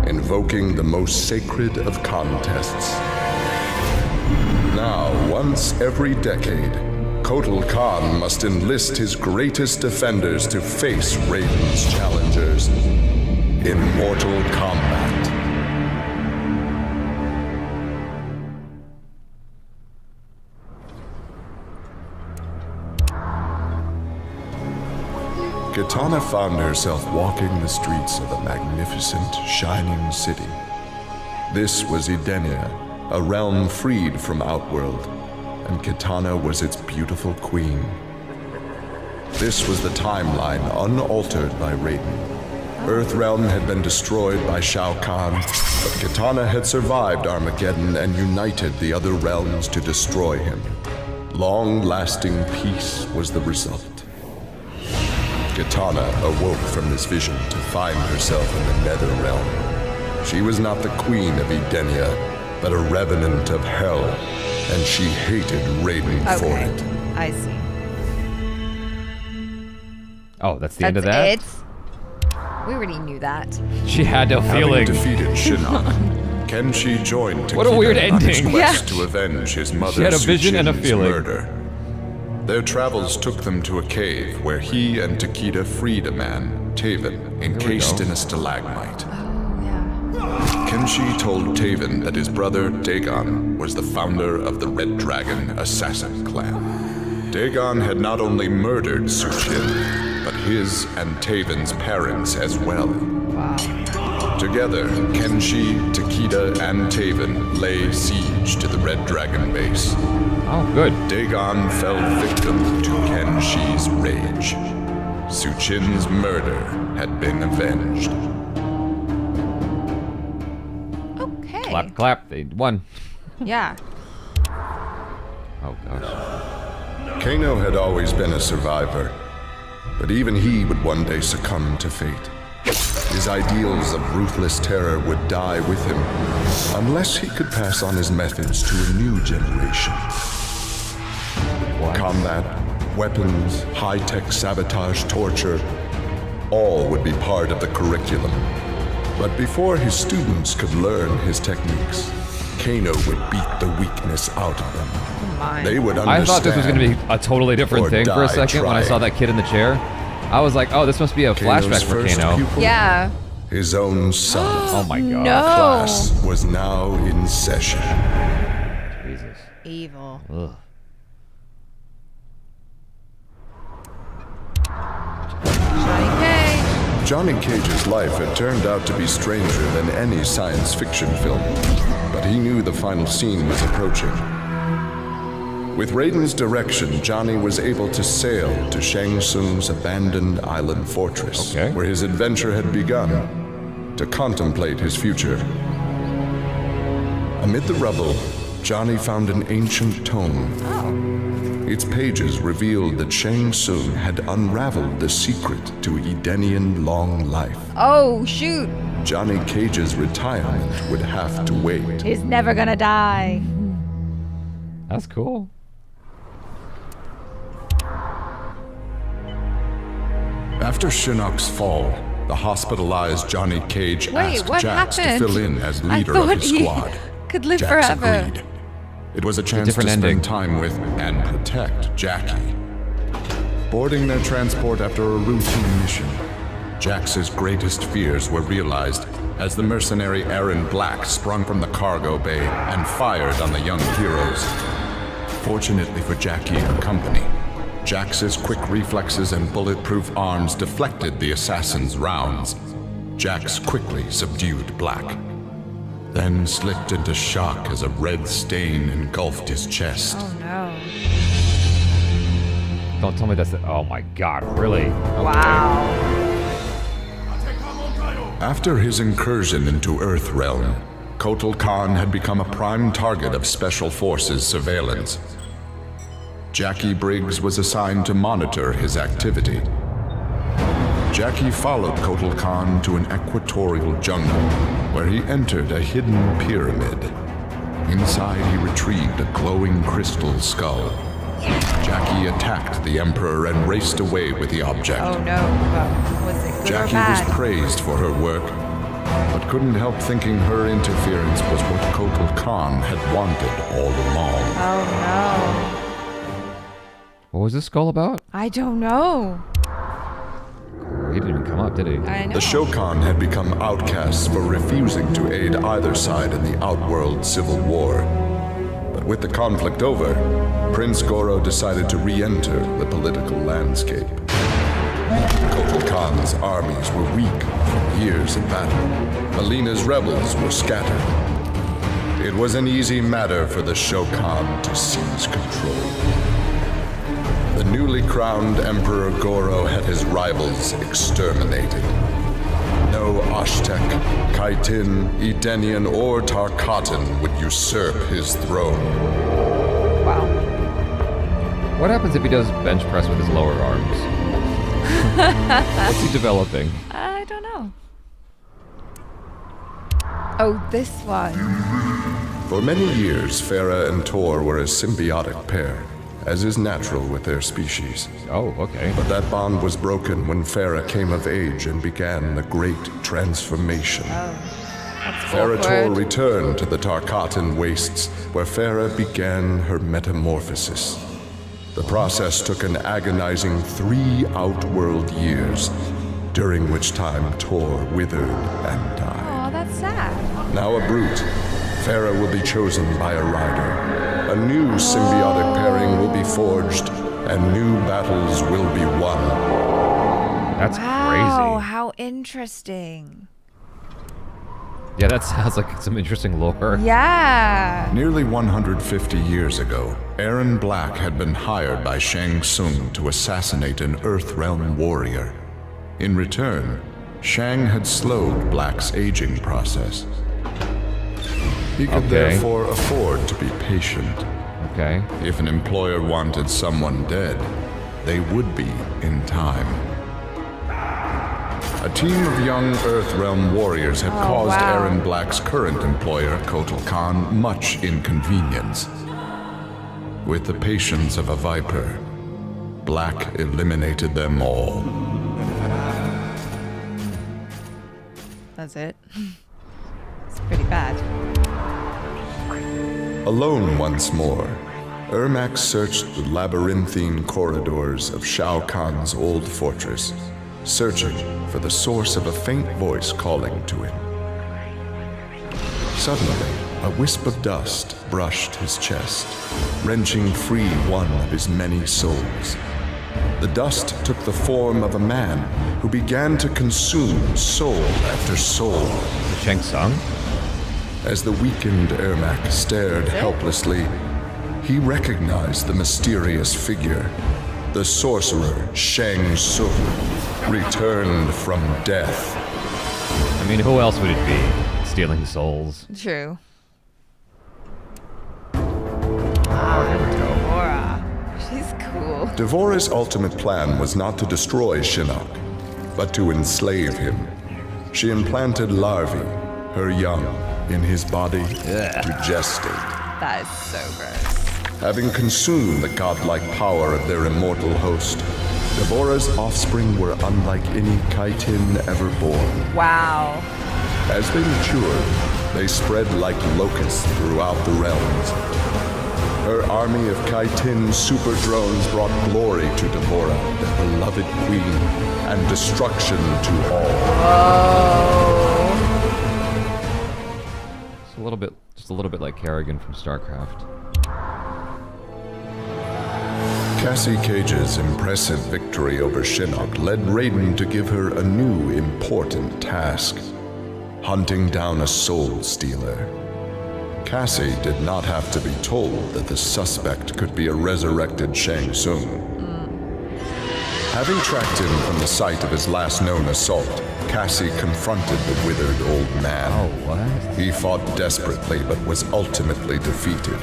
invoking the most sacred of contests. Now, once every decade, Kotal Khan must enlist his greatest defenders to face Raiden's challengers in Mortal Kombat. Kitana found herself walking the streets of a magnificent, shining city. This was Edenia, a realm freed from Outworld, and Kitana was its beautiful queen. This was the timeline unaltered by Raiden. Earthrealm had been destroyed by Shao Kahn, but Kitana had survived Armageddon and united the other realms to destroy him. Long-lasting peace was the result. Kitana awoke from this vision to find herself in the Nether Realm. She was not the queen of Edenia, but a revenant of hell, and she hated Raiden for it. I see. Oh, that's the end of that? We already knew that. She had no feeling. Having defeated Shinnok, Kenshi joined What a weird on his ending. quest to avenge his mother She had a vision and a Suchin's feeling. murder. Their travels took them to a cave where he and Takeda freed a man, Taven, encased in a stalagmite. Kenshi told Taven that his brother, Dagon, was the founder of the Red Dragon Assassin Clan. Dagon had not only murdered Suchin, but his and Taven's parents as well. Together, Kenshi, Takeda, and Taven lay siege to the Red Dragon base. Oh, good. Dagon fell victim to Kenshi's rage. Suchin's murder had been avenged. Okay. Clap, clap. They won. Yeah. Oh, gosh. Kano had always been a survivor, but even he would one day succumb to fate. His ideals of ruthless terror would die with him, unless he could pass on his methods to a new generation. Combat, weapons, high-tech sabotage, torture, all would be part of the curriculum. But before his students could learn his techniques, Kano would beat the weakness out of them. They would understand. I thought this was going to be a totally different thing for a second when I saw that kid in the chair. I was like, oh, this must be a flashback for Kano. Yeah. His own son. Oh my god. No. Class was now in session. Jesus. Evil. Ugh. Johnny Cage's life had turned out to be stranger than any science fiction film, but he knew the final scene was approaching. With Raiden's direction, Johnny was able to sail to Shang Tsung's abandoned island fortress, where his adventure had begun, to contemplate his future. Amid the rubble, Johnny found an ancient tome. Its pages revealed that Shang Tsung had unraveled the secret to Edenian long life. Oh, shoot. Johnny Cage's retirement would have to wait. He's never gonna die. That's cool. After Shinnok's fall, the hospitalized Johnny Cage asked what Jax happened? to fill in as leader I of thought his he squad. could live Jax forever. agreed. It was a chance to different spend ending. time with and protect Jacqui. Boarding their transport after a routine mission, Jax's greatest fears were realized as the mercenary Aaron Black sprung from the cargo bay and fired on the young heroes. Fortunately for Jacqui and her company, Jax's quick reflexes and bulletproof arms deflected the assassin's rounds. Jax quickly subdued Black, then slipped into shock as a red stain engulfed his chest. Oh no. Don't tell me that's the... Oh my god, really? Wow. After his incursion into Earthrealm, Kotal Khan had become a prime target of Special Forces surveillance. Jacqui Briggs was assigned to monitor his activity. Jacqui followed Kotal Khan to an equatorial jungle, where he entered a hidden pyramid. Inside, he retrieved a glowing crystal skull. Jacqui attacked the Emperor and raced away with the object. Oh no. Well, was it good or Jacqui bad? was praised for her work, but couldn't help thinking her interference was what Kotal Khan had wanted all along. Oh no. What was this skull about? I don't know. He didn't even come up, did he? I know. The Shokan had become outcasts for refusing to aid either side in the Outworld Civil War. But with the conflict over, Prince Goro decided to re-enter the political landscape. Kotal Khan's armies were weak from years of battle. Melina's rebels were scattered. It was an easy matter for the Shokan to seize control. The newly crowned Emperor Goro had his rivals exterminated. No Ashtek, Kaitin, Edenian, or Tarkatan would usurp his throne. Wow. What happens if he does bench press with his lower arms? What's he developing? I don't know. Oh, this one. For many years, Farah and Tor were a symbiotic pair, as is natural with their species. Oh, okay. But that bond was broken when Farah came of age and began the Great Transformation. Farah Tor returned to the Tarkatan Wastes, where Farah began her metamorphosis. The process took an agonizing 3 outworld years, during which time Tor withered and died. Oh, that's sad. Now a brute, Farah will be chosen by a rider. A new symbiotic pairing will be forged, and new battles will be won. That's Wow, crazy. how interesting. Yeah, that sounds like some interesting lore. Yeah. Nearly 150 years ago, Aaron Black had been hired by Shang Tsung to assassinate an Earthrealm warrior. In return, Shang had slowed Black's aging process. He could therefore afford to be patient. Okay. If an employer wanted someone dead, they would be in time. A team of young Earthrealm warriors had caused Aaron Black's current employer, Kotal Khan, much inconvenience. With the patience of a viper, Black eliminated them all. That's it. It's pretty bad. Alone once more, Ermac searched the labyrinthine corridors of Shao Kahn's old fortress, searching for the source of a faint voice calling to him. Suddenly, a wisp of dust brushed his chest, wrenching free one of his many souls. The dust took the form of a man who began to consume soul after soul. Shang Tsung? As the weakened Ermac stared helplessly, he recognized the mysterious figure. The sorcerer Shang Tsung, returned from death. I mean, who else would it be? Stealing souls. True. Devora's ultimate plan was not to destroy Shinnok, but to enslave him. She implanted larvae, her young, in his body to gestate. That is so gross. Having consumed the godlike power of their immortal host, Devora's offspring were unlike any Kaitin ever born. Wow. As they matured, they spread like locusts throughout the realms. Her army of Kaitin super drones brought glory to Devora, their beloved queen, and destruction to all. Just a little bit like Kerrigan from StarCraft. Cassie Cage's impressive victory over Shinnok led Raiden to give her a new important task: hunting down a soul stealer. Cassie did not have to be told that the suspect could be a resurrected Shang Tsung. Having tracked him from the site of his last known assault, Cassie confronted the withered old man. Oh, what? He fought desperately but was ultimately defeated.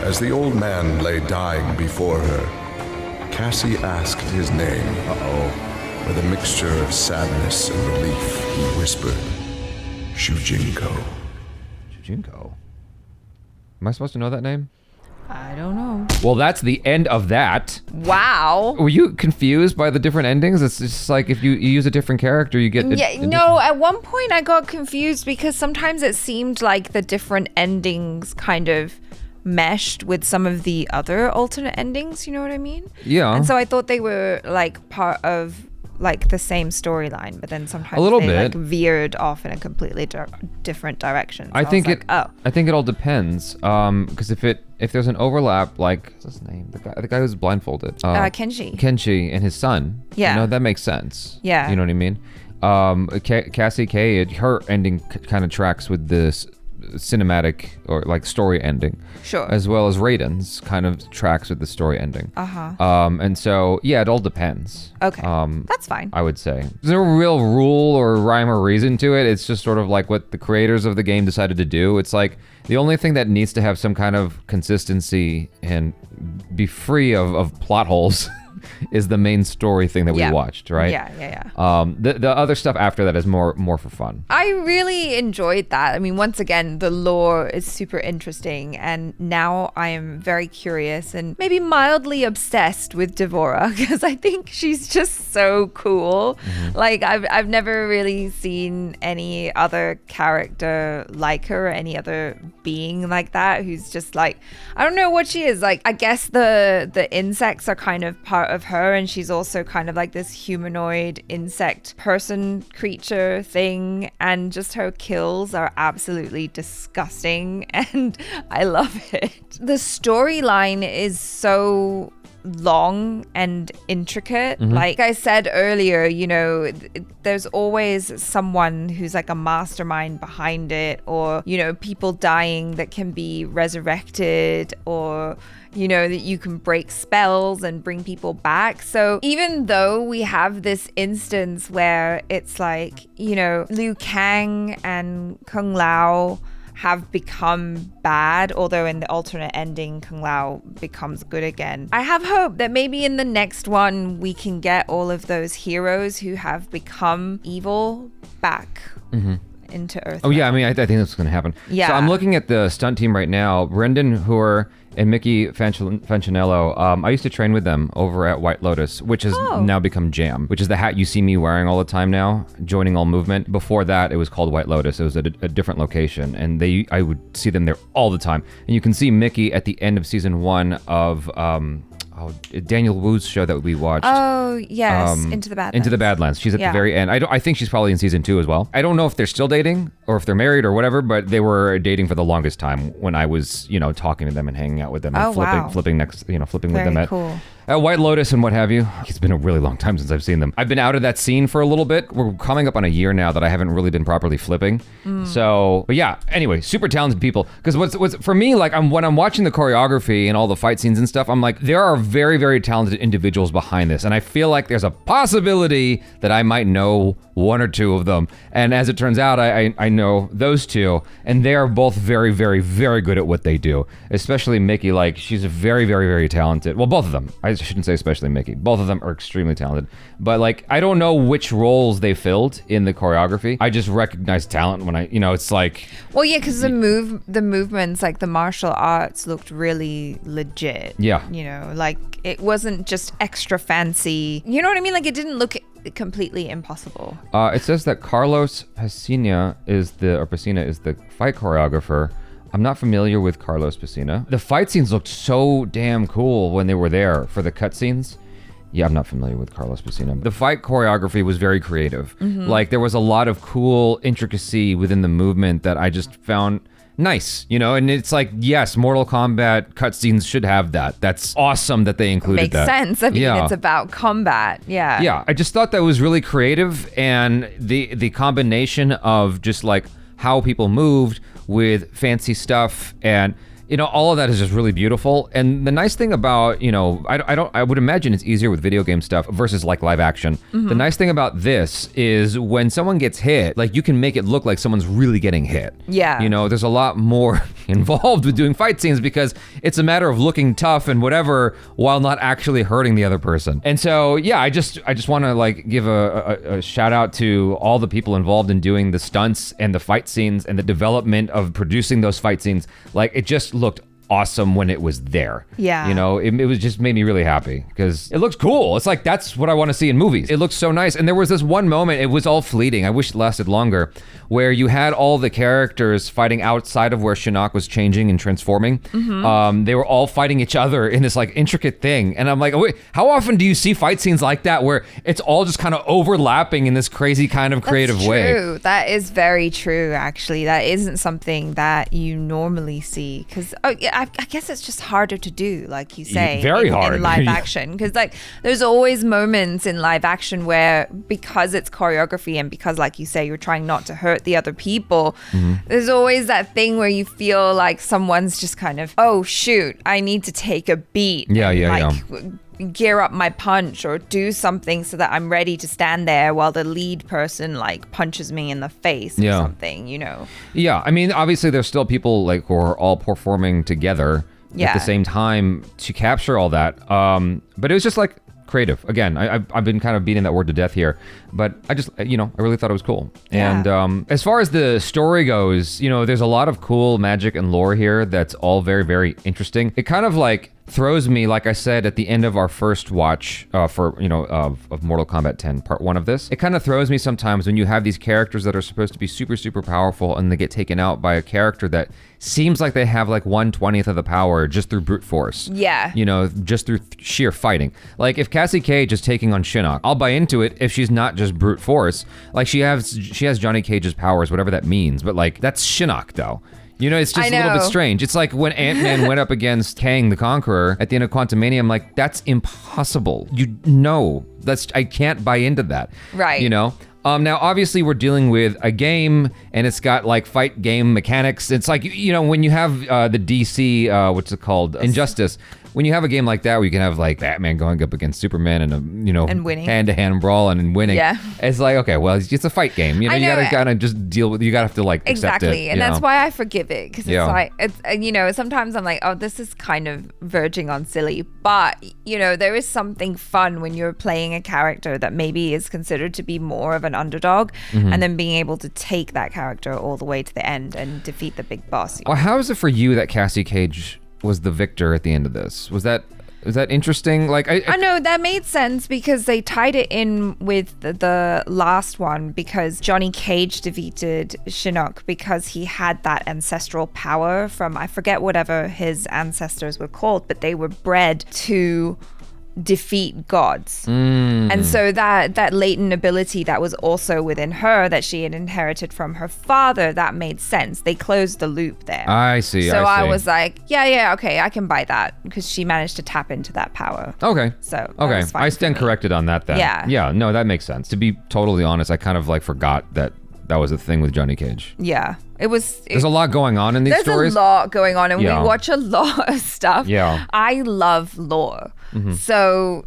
As the old man lay dying before her, Cassie asked his name. With a mixture of sadness and relief, he whispered, Shujinko. Shujinko? Am I supposed to know that name? I don't know. Well, that's the end of that. Wow. Were you confused by the different endings? It's just like if you use a different character, you get... No, at one point I got confused because sometimes it seemed like the different endings kind of meshed with some of the other alternate endings, you know what I mean? Yeah. And so I thought they were like part of like the same storyline, but then sometimes a little they bit like veered off in a completely different direction. So I think I think it all depends. Because if there's an overlap, like what's his name? The guy who's blindfolded. Kenshi and his son. Yeah. You know, that makes sense. Yeah. You know what I mean? Cassie Cage, her ending kind of tracks with this cinematic or like story ending. Sure. As well as Raiden's kind of tracks with the story ending. Uh-huh. And so, yeah, it all depends. Okay. That's fine. I would say. There's no real rule or rhyme or reason to it. It's just sort of like what the creators of the game decided to do. It's like the only thing that needs to have some kind of consistency and be free of plot holes is the main story thing that we watched, right? Yeah. The other stuff after that is more for fun. I really enjoyed that. I mean, once again, the lore is super interesting, and now I am very curious and maybe mildly obsessed with Devora because I think she's just so cool. Mm-hmm. Like I've never really seen any other character like her or any other being like that who's just like, I don't know what she is. Like, I guess the insects are kind of part of her, and she's also kind of like this humanoid insect person creature thing, and just her kills are absolutely disgusting and I love it. The storyline is so long and intricate. Mm-hmm. Like I said earlier, you know, there's always someone who's like a mastermind behind it, or, you know, people dying that can be resurrected, or, you know, that you can break spells and bring people back. So even though we have this instance where it's like, you know, Liu Kang and Kung Lao have become bad, although in the alternate ending, Kung Lao becomes good again. I have hope that maybe in the next one, we can get all of those heroes who have become evil back into Earth. Oh yeah, I mean, I think that's going to happen. Yeah. So I'm looking at the stunt team right now. Brendan Hoare and Mickey Fancinello. I used to train with them over at White Lotus, which has now become Jam, which is the hat you see me wearing all the time now, joining all movement. Before that, it was called White Lotus. It was at a different location, and I would see them there all the time. And you can see Mickey at the end of season 1 of Daniel Wu's show that we watched. Oh, yes, Into the Badlands. Into the Badlands. She's at the very end. I think she's probably in season 2 as well. I don't know if they're still dating or if they're married or whatever, but they were dating for the longest time when I was, you know, talking to them and hanging out with them and flipping with them at White Lotus and what have you. It's been a really long time since I've seen them. I've been out of that scene for a little bit. We're coming up on a year now that I haven't really been properly flipping. So, but yeah, anyway, super talented people. Because what's for me, like when I'm watching the choreography and all the fight scenes and stuff, I'm like, there are very, very talented individuals behind this. And I feel like there's a possibility that I might know one or two of them. And as it turns out, I know those two, and they are both very, very, very good at what they do. Especially Mickey, like, she's very, very, very talented. Well, both of them. I shouldn't say especially Mickey. Both of them are extremely talented. But, like, I don't know which roles they filled in the choreography. I just recognize talent when I, it's like... Well, yeah, because the movements, like the martial arts, looked really legit. Yeah. Like, it wasn't just extra fancy. You know what I mean? Like, it didn't look completely impossible. It says that Carlos Pesina is the fight choreographer. I'm not familiar with Carlos Pesina. The fight scenes looked so damn cool when they were there for the cutscenes. Yeah, I'm not familiar with Carlos Pesina. The fight choreography was very creative. Like, there was a lot of cool intricacy within the movement that I just found nice, and it's like, yes, Mortal Kombat cutscenes should have that. That's awesome that they included that. Makes sense. I mean, it's about combat. Yeah. Yeah, I just thought that was really creative, and the combination of just like how people moved with fancy stuff and all of that is just really beautiful. And the nice thing about, I would imagine it's easier with video game stuff versus like live action. The nice thing about this is when someone gets hit, like, you can make it look like someone's really getting hit. Yeah. There's a lot more involved with doing fight scenes because it's a matter of looking tough and whatever while not actually hurting the other person. And so, yeah, I just want to like give a shout out to all the people involved in doing the stunts and the fight scenes and the development of producing those fight scenes. Like, it just looked awesome when it was there. Yeah. It was just made me really happy because it looks cool. It's like, that's what I want to see in movies. It looks so nice. And there was this one moment, it was all fleeting, I wish it lasted longer, where you had all the characters fighting outside of where Shinnok was changing and transforming. They were all fighting each other in this like intricate thing. And I'm like, oh, wait, how often do you see fight scenes like that where it's all just kind of overlapping in this crazy kind of creative way? That's true. That is very true, actually. That isn't something that you normally see because, I guess it's just harder to do, like you say. Very hard. In live action. Because, like, there's always moments in live action where, because it's choreography and because, like you say, you're trying not to hurt the other people, there's always that thing where you feel like someone's just kind of, oh, shoot, I need to take a beat. Gear up my punch or do something so that I'm ready to stand there while the lead person like punches me in the face or something, Yeah, I mean, obviously there's still people like who are all performing together at the same time to capture all that. But it was just like creative. Again, I've been kind of beating that word to death here, but I just, I really thought it was cool. Yeah. And as far as the story goes, there's a lot of cool magic and lore here that's all very, very interesting. It kind of like throws me, like I said at the end of our first watch of Mortal Kombat 10, part 1 of this, it kind of throws me sometimes when you have these characters that are supposed to be super, super powerful and they get taken out by a character that seems like they have like 1/20th of the power just through brute force. Yeah. Just through sheer fighting. Like, if Cassie Cage is taking on Shinnok, I'll buy into it if she's not just brute force. Like, she has Johnny Cage's powers, whatever that means, but like, that's Shinnok though. It's just a little bit strange. It's like when Ant-Man went up against Kang the Conqueror at the end of Quantumania, I'm like, that's impossible. I can't buy into that. Right. Now, obviously, we're dealing with a game, and it's got like fight game mechanics. It's like, when you have the DC, what's it called? Injustice. When you have a game like that where you can have like Batman going up against Superman and and winning, hand-to-hand brawl and winning. Yeah. It's like, okay, well, it's a fight game. You gotta kind of just deal with. You gotta have to like accept it. Exactly, and that's why I forgive it because it's like it's sometimes I'm like, oh, this is kind of verging on silly, but there is something fun when you're playing a character that maybe is considered to be more of an underdog, and then being able to take that character all the way to the end and defeat the big boss. Well, how is it for you that Cassie Cage was the victor at the end of this? Was that interesting? Like, I know that made sense because they tied it in with the last one because Johnny Cage defeated Shinnok because he had that ancestral power from, I forget whatever his ancestors were called, but they were bred to defeat gods. And so that latent ability that was also within her that she had inherited from her father, that made sense. They closed the loop there. I see. So I was like, yeah, okay, I can buy that because she managed to tap into that power. Okay. So okay, I stand corrected on that then. Yeah. No, that makes sense. To be totally honest, I kind of like forgot that was a thing with Johnny Cage. Yeah. There's a lot going on in these stories. There's a lot going on, and Yeah. we watch a lot of stuff. Yeah. I love lore. So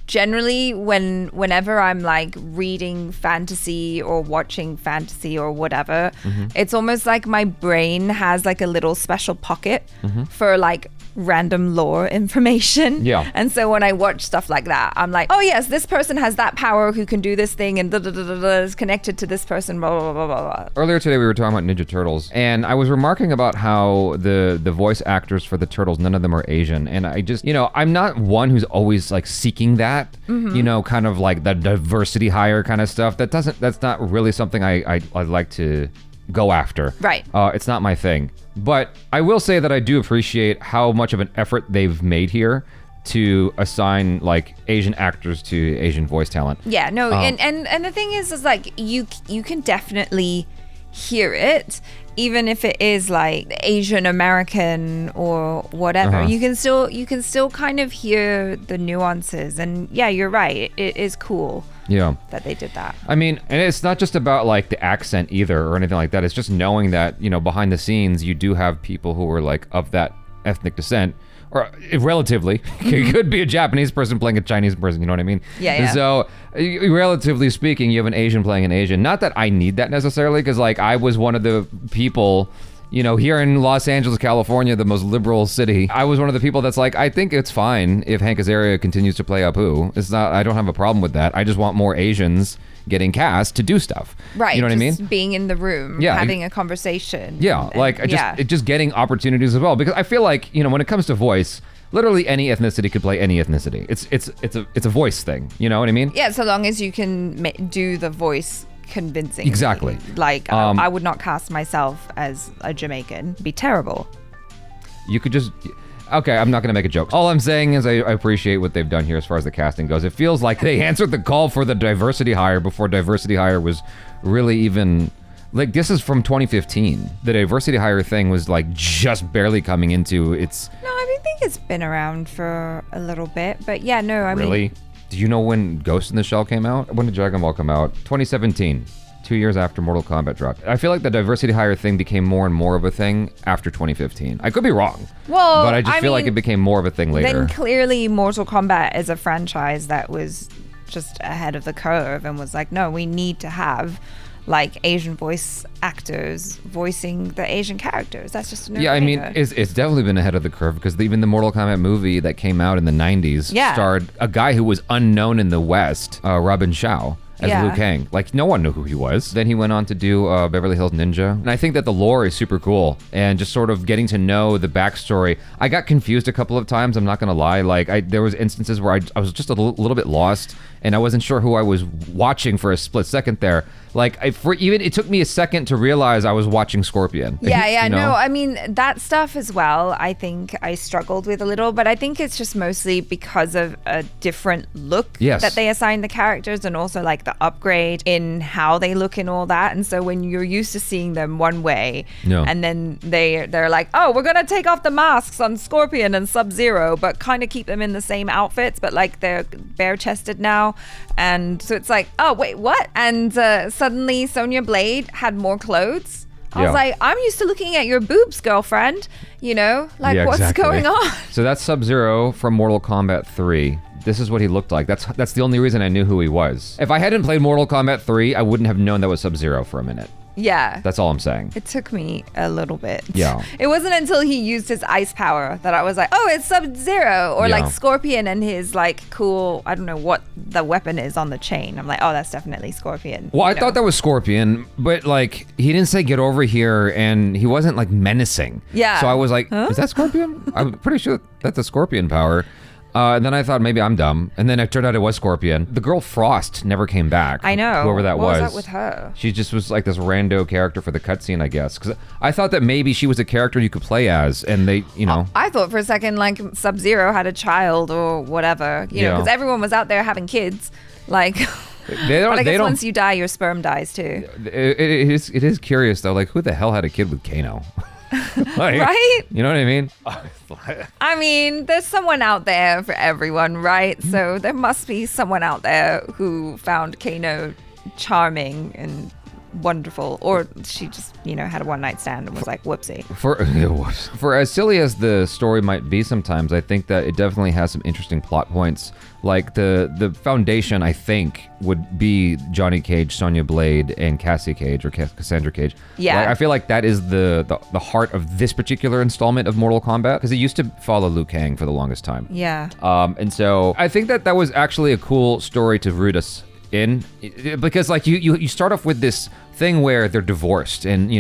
generally whenever I'm like reading fantasy or watching fantasy or whatever, it's almost like my brain has like a little special pocket for like random lore information. Yeah. And so when I watch stuff like that, I'm like, oh yes, this person has that power who can do this thing and is connected to this person, blah, blah, blah, blah, blah. Earlier today, we were talking about Ninja Turtles, and I was remarking about how the voice actors for the Turtles, none of them are Asian. And I just, I'm not one who's always like seeking that, kind of like the diversity hire kind of stuff. That's not really something I'd like to go after. Right. It's not my thing. But I will say that I do appreciate how much of an effort they've made here to assign like Asian actors to Asian voice talent. Yeah, no, and the thing is like you can definitely hear it, even if it is like Asian American or whatever. You can still kind of hear the nuances, and yeah, you're right. It is cool. Yeah. That they did that. I mean, and it's not just about like the accent either or anything like that. It's just knowing that, behind the scenes, you do have people who are like of that ethnic descent, or relatively. It could be a Japanese person playing a Chinese person, you know what I mean? Yeah. So, relatively speaking, you have an Asian playing an Asian. Not that I need that necessarily, because like I was one of the people, here in Los Angeles, California, the most liberal city, I was one of the people that's like, I think it's fine if Hank Azaria continues to play Apu. I don't have a problem with that. I just want more Asians getting cast to do stuff. Right. You know what I mean? Being in the room, having a conversation. Yeah, just getting opportunities as well. Because I feel like, when it comes to voice, literally any ethnicity could play any ethnicity. It's a voice thing. You know what I mean? Yeah, so long as you can do the voice convincing. Exactly. Like, I would not cast myself as a Jamaican. It'd be terrible. You could just... Okay, I'm not going to make a joke. All I'm saying is I appreciate what they've done here as far as the casting goes. It feels like they answered the call for the diversity hire before diversity hire was really even... Like, this is from 2015. The diversity hire thing was, like, just barely coming into its... No, I think it's been around for a little bit. But yeah, no, I mean... Really? Do you know when Ghost in the Shell came out? When did Dragon Ball come out? 2017. 2 years after Mortal Kombat dropped. I feel like the diversity hire thing became more and more of a thing after 2015. I could be wrong. Well, but I feel like it became more of a thing later. Then clearly Mortal Kombat is a franchise that was just ahead of the curve and was like, no, we need to have like Asian voice actors voicing the Asian characters. That's just I mean, it's definitely been ahead of the curve, because even the Mortal Kombat movie that came out in the 90s starred a guy who was unknown in the West, Robin Shao, as Liu Kang. Like, no one knew who he was. Then he went on to do Beverly Hills Ninja. And I think that the lore is super cool, and just sort of getting to know the backstory. I got confused a couple of times, I'm not gonna lie. Like, there was instances where I was just a little bit lost, and I wasn't sure who I was watching for a split second there. Like, it took me a second to realize I was watching Scorpion. Yeah, you know? no, I mean, that stuff as well, I think I struggled with a little, but I think it's just mostly because of a different look that they assign the characters, and also like the upgrade in how they look and all that. And so when you're used to seeing them one way, and then they're like, oh, we're gonna take off the masks on Scorpion and Sub-Zero, but kind of keep them in the same outfits, but like they're bare-chested now. And so it's like, oh, wait, what? And suddenly Sonya Blade had more clothes. I was like, I'm used to looking at your boobs, girlfriend. What's going on? So that's Sub-Zero from Mortal Kombat 3. This is what he looked like. That's the only reason I knew who he was. If I hadn't played Mortal Kombat 3, I wouldn't have known that was Sub-Zero for a minute. Yeah. That's all I'm saying. It took me a little bit. Yeah. It wasn't until he used his ice power that I was like, oh, it's Sub-Zero. Or like Scorpion and his like cool, I don't know what the weapon is on the chain. I'm like, oh, that's definitely Scorpion. Well, I thought that was Scorpion, but like he didn't say get over here, and he wasn't like menacing. Yeah. So I was like, is that Scorpion? I'm pretty sure that's a Scorpion power. And then I thought maybe I'm dumb. And then it turned out it was Scorpion. The girl Frost never came back. I know. Whoever that was. was. What was that with her? She just was like this rando character for the cutscene, I guess. Because I thought that maybe she was a character you could play as, and they, I thought for a second like Sub-Zero had a child or whatever, because everyone was out there having kids. Like, but I guess once you die, your sperm dies too. It is curious though. Like, who the hell had a kid with Kano? Like, right? You know what I mean? I mean, there's someone out there for everyone, right? So there must be someone out there who found Kano charming and wonderful. Or she just, had a one-night stand and was like, whoopsie. For as silly as the story might be sometimes, I think that it definitely has some interesting plot points. Like the foundation, I think, would be Johnny Cage, Sonya Blade, and Cassie Cage, or Cassandra Cage. Yeah. Like, I feel like that is the heart of this particular installment of Mortal Kombat, because it used to follow Liu Kang for the longest time. Yeah. And so I think that was actually a cool story to root us in, because like you start off with this thing where they're divorced, and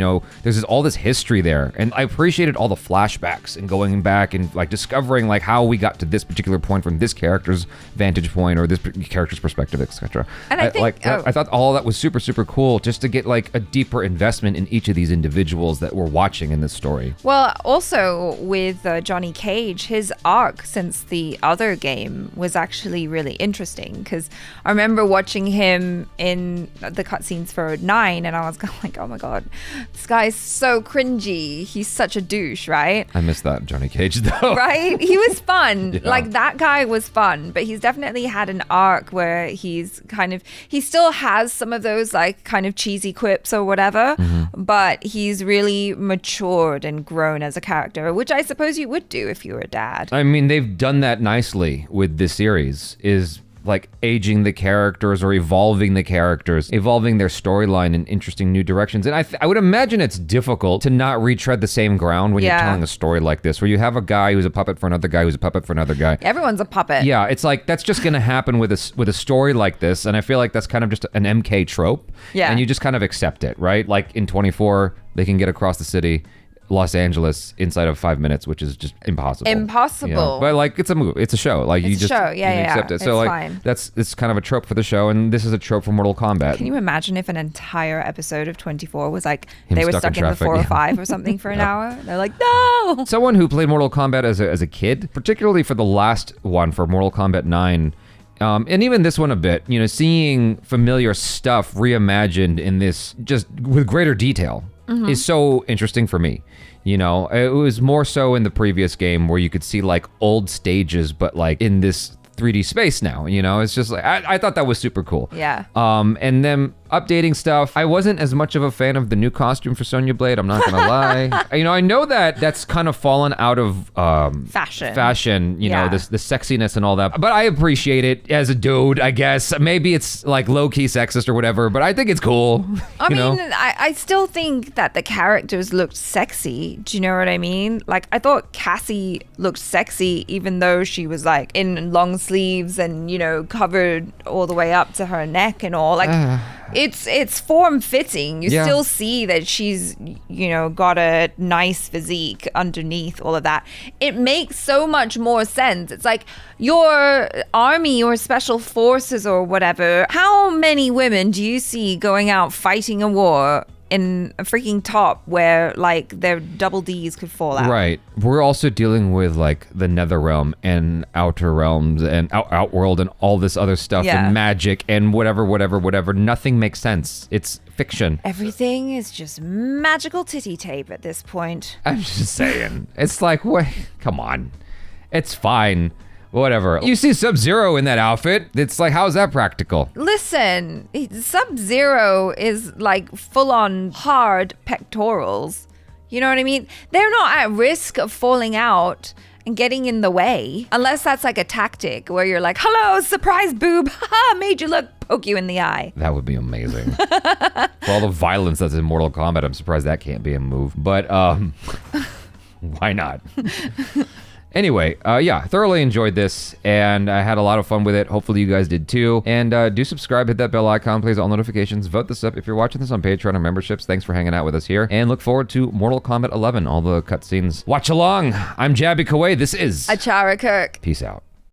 there's all this history there, and I appreciated all the flashbacks and going back and like discovering like how we got to this particular point from this character's vantage point or this character's perspective, etc. And I think I thought all that was super, super cool, just to get like a deeper investment in each of these individuals that we're watching in this story. Well, also with Johnny Cage, his arc since the other game was actually really interesting, because I remember watching him in the cutscenes for 9, and I was like, oh my god, this guy's so cringy. He's such a douche, right? I miss that Johnny Cage though. Right? He was fun. Yeah. Like, that guy was fun, but he's definitely had an arc where he still has some of those like kind of cheesy quips or whatever, but he's really matured and grown as a character, which I suppose you would do if you were a dad. I mean, they've done that nicely with this series, is like aging the characters or evolving the characters, evolving their storyline in interesting new directions. And I would imagine it's difficult to not retread the same ground when you're telling a story like this, where you have a guy who's a puppet for another guy who's a puppet for another guy. Everyone's a puppet. Yeah, it's like that's just going to happen with a story like this, and I feel like that's kind of just an MK trope. Yeah. And you just kind of accept it, right? Like in 24, they can get across the city, Los Angeles, inside of 5 minutes, which is just impossible. Impossible. But like, it's a movie, it's a show. Like, It's you a just show. Yeah, you accept it. it's So like, fine. it's kind of a trope for the show, and this is a trope for Mortal Kombat. Can you imagine if an entire episode of 24 was like Him they were stuck stuck in in the traffic, 405 or something for an hour? They're like, no. Someone who played Mortal Kombat as a kid, particularly for the last one, for Mortal Kombat 9, and even this one a bit, seeing familiar stuff reimagined in this just with greater detail is so interesting for me. It was more so in the previous game where you could see like old stages, but like in this 3D space now, it's just like, I thought that was super cool. Yeah. And then updating stuff. I wasn't as much of a fan of the new costume for Sonya Blade, I'm not gonna lie. I know that's kind of fallen out of fashion, the sexiness and all that, but I appreciate it as a dude, I guess. Maybe it's like low-key sexist or whatever, but I think it's cool. I mean, I still think that the characters looked sexy. Do you know what I mean? Like, I thought Cassie looked sexy, even though she was like in long sleeves and, covered all the way up to her neck and all. Like, it's form-fitting. You still see that she's, got a nice physique underneath all of that. It makes so much more sense. It's like your army or special forces or whatever. How many women do you see going out fighting a war in a freaking top where like their double D's could fall out? Right. We're also dealing with like the Nether Realm and Outer Realms and Outworld and all this other stuff and magic and whatever. Nothing makes sense. It's fiction. Everything is just magical titty tape at this point. I'm just saying. It's like, wait, come on. It's fine. Whatever. You see Sub-Zero in that outfit. It's like, how's that practical? Listen, Sub-Zero is like full-on hard pectorals. You know what I mean? They're not at risk of falling out and getting in the way, unless that's like a tactic where you're like, hello, surprise boob, haha, made you look, poke you in the eye. That would be amazing. For all the violence that's in Mortal Kombat, I'm surprised that can't be a move. But why not? Anyway, thoroughly enjoyed this, and I had a lot of fun with it. Hopefully you guys did too. And do subscribe, hit that bell icon, please, all notifications, vote this up if you're watching this on Patreon or memberships. Thanks for hanging out with us here, and look forward to Mortal Kombat 11, all the cutscenes. Watch along. I'm Jaby Koay. This is Achara Kirk. Peace out.